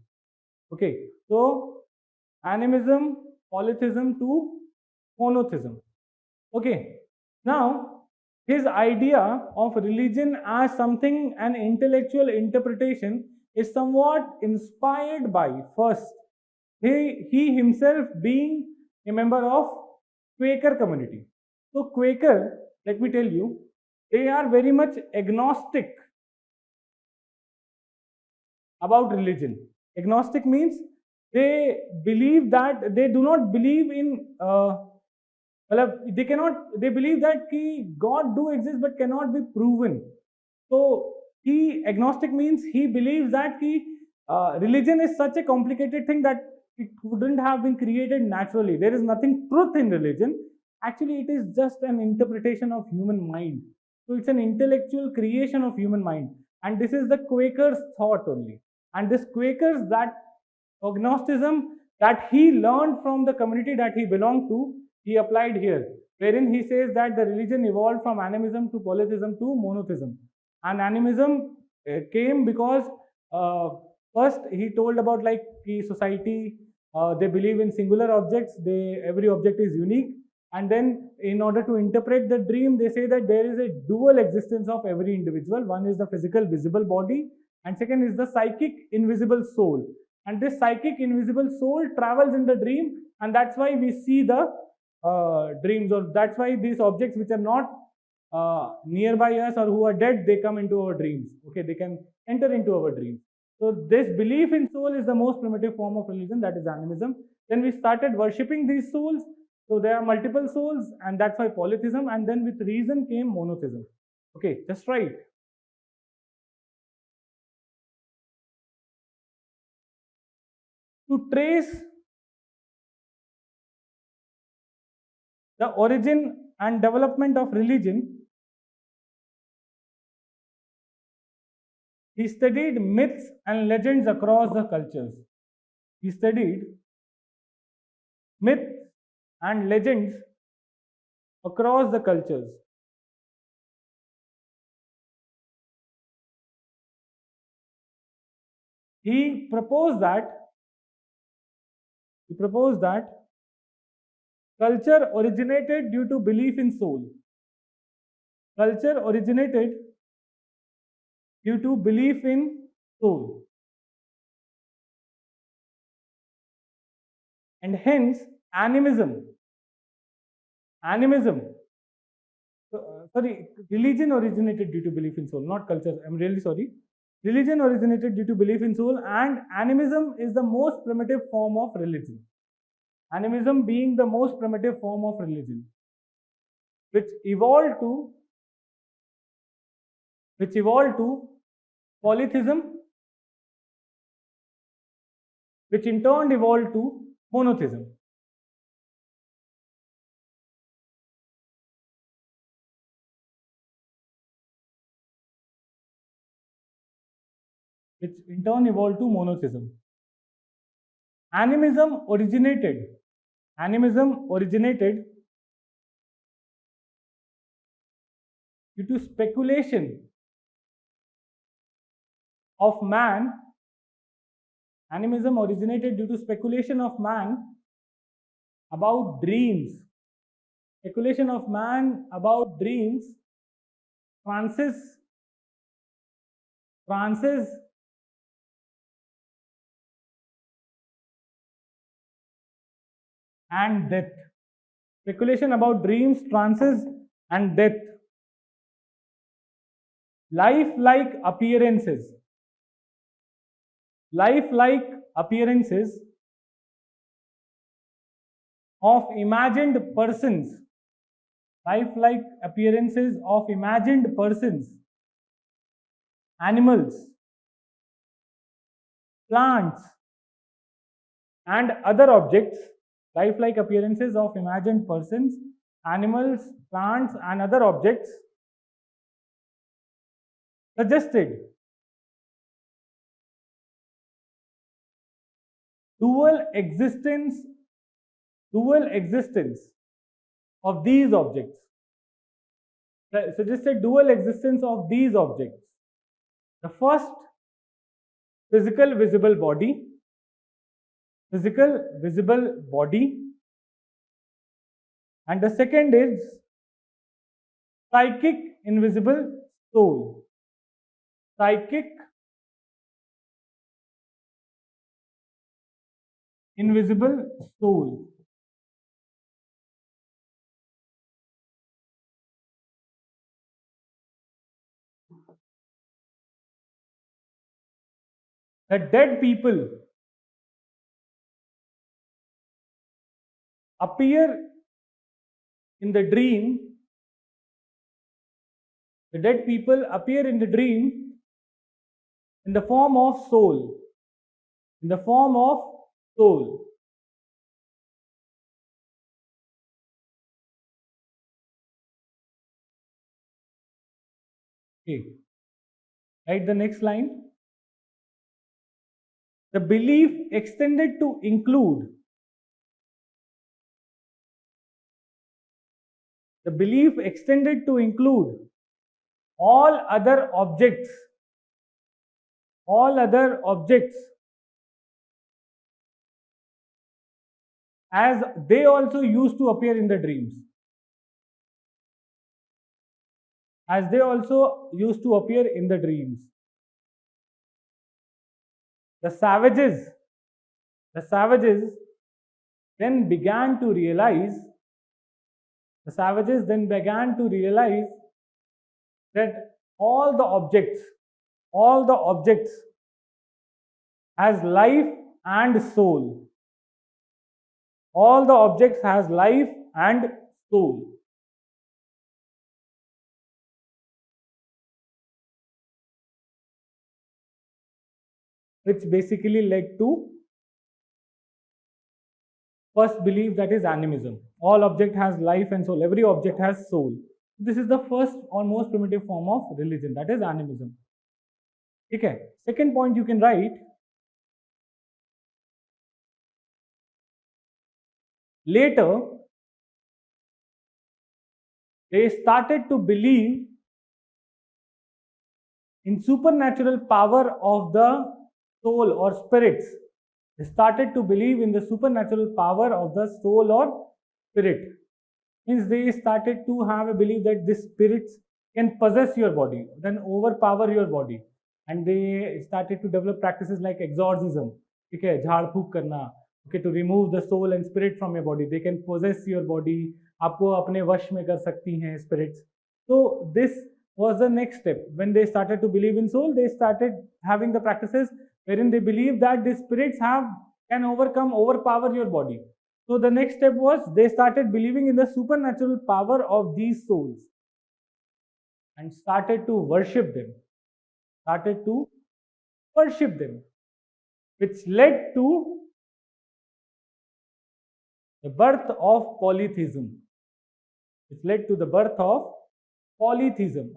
Okay, so animism, polytheism to monotheism. Okay, now his idea of religion as something, an intellectual interpretation, is somewhat inspired by first he himself being a member of Quaker community. So Quaker, let me tell you, they are very much agnostic about religion. Agnostic means they believe that they do not believe in they believe that God do exist but cannot be proven. So he agnostic means he believes that religion is such a complicated thing that it wouldn't have been created naturally. There is nothing truth in religion. Actually, it is just an interpretation of human mind. So it's an intellectual creation of human mind. And this is the Quakers' thought only. And this Quakers, that agnosticism that he learned from the community that he belonged to, he applied here, wherein he says that the religion evolved from animism to polytheism to monotheism. And animism came because first he told about like the society, they believe in singular objects, every object is unique, and then in order to interpret the dream, they say that there is a dual existence of every individual. One is the physical visible body, and second is the psychic invisible soul. And this psychic invisible soul travels in the dream, and that's why we see the dreams, or that's why these objects which are not nearby us or who are dead, they come into our dreams. Okay, they can enter into our dreams. So this belief in soul is the most primitive form of religion, that is animism. Then we started worshipping these souls. So there are multiple souls, and that's why polytheism. And then with reason came monotheism. Okay, just right. To trace the origin and development of religion, he studied myths and legends across the cultures. He studied myths and legends across the cultures. He proposed that culture originated due to belief in soul. Culture originated due to belief in soul. And hence animism, religion originated due to belief in soul, not culture. I'm really sorry. Religion originated due to belief in soul, and animism is the most primitive form of religion. Animism being the most primitive form of religion, which evolved to polytheism, which in turn evolved to monotheism. Which in turn evolved to monotheism. Animism originated due to speculation of man. Animism originated due to speculation of man about dreams. Speculation of man about dreams, trances, and death. Speculation about dreams, trances, and death. Lifelike appearances. Lifelike appearances of imagined persons. Lifelike appearances of imagined persons, animals, plants, and other objects, lifelike appearances of imagined persons, animals, plants, and other objects suggested dual existence dual existence of these objects. Suggested dual existence of these objects. The first, physical visible body, and the second is psychic invisible soul. Psychic invisible soul. The dead people appear in the dream. The dead people appear in the dream in the form of soul. In the form of soul. Okay. Write the next line. The belief extended to include all other objects as they also used to appear in the dreams. The savages then began to realize that all the objects has life and soul. All the objects has life and soul. Which basically led to first belief, that is animism. All object has life and soul. Every object has soul. This is the first or most primitive form of religion, that is animism. Okay. Second point you can write. Later, they started to believe in supernatural power of the soul or spirits. They started to believe in the supernatural power of the soul or spirit. Means they started to have a belief that these spirits can possess your body, then overpower your body. And they started to develop practices like exorcism, okay, jhad phuk karna, okay, to remove the soul and spirit from your body. They can possess your body, आपको अपने वश में कर सकती हैं spirits. So this was the next step. When they started to believe in soul, they started having the practices wherein they believe that the spirits can overpower your body. So the next step was they started believing in the supernatural power of these souls and started to worship them. Which led to the birth of polytheism.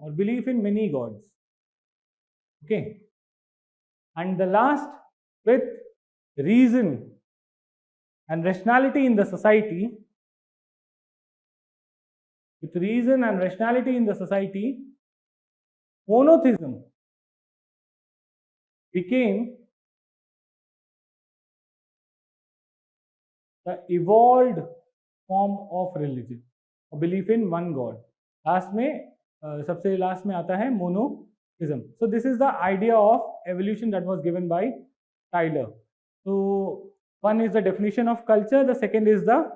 Or belief in many gods. Okay. And the last, with reason and rationality in the society, monotheism became the evolved form of religion, a belief in one God. सबसे last में आता है monotheism. So this is the idea of evolution that was given by Tyler. So one is the definition of culture, the second is the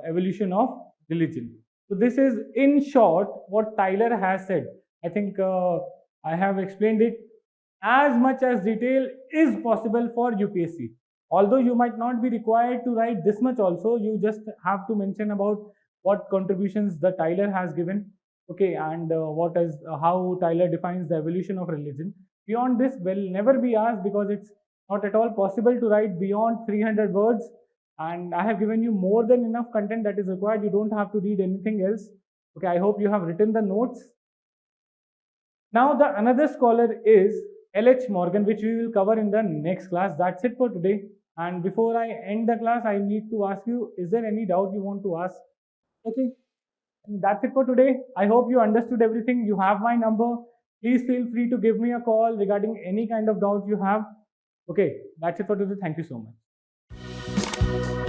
evolution of religion. So this is in short what Tyler has said. I think I have explained it as much as detail is possible for UPSC. Although you might not be required to write this much also, you just have to mention about what contributions the Tyler has given, okay, and how Tyler defines the evolution of religion. Beyond this will never be asked because it's not at all possible to write beyond 300 words, and I have given you more than enough content that is required. You don't have to read anything else. Okay, I hope you have written the notes. Now the another scholar is L.H. Morgan, which we will cover in the next class. That's it for today. And before I end the class, I need to ask you, is there any doubt you want to ask? Okay, and that's it for today. I hope you understood everything. You have my number. Please feel free to give me a call regarding any kind of doubt you have. Okay, that's it for today. Thank you so much.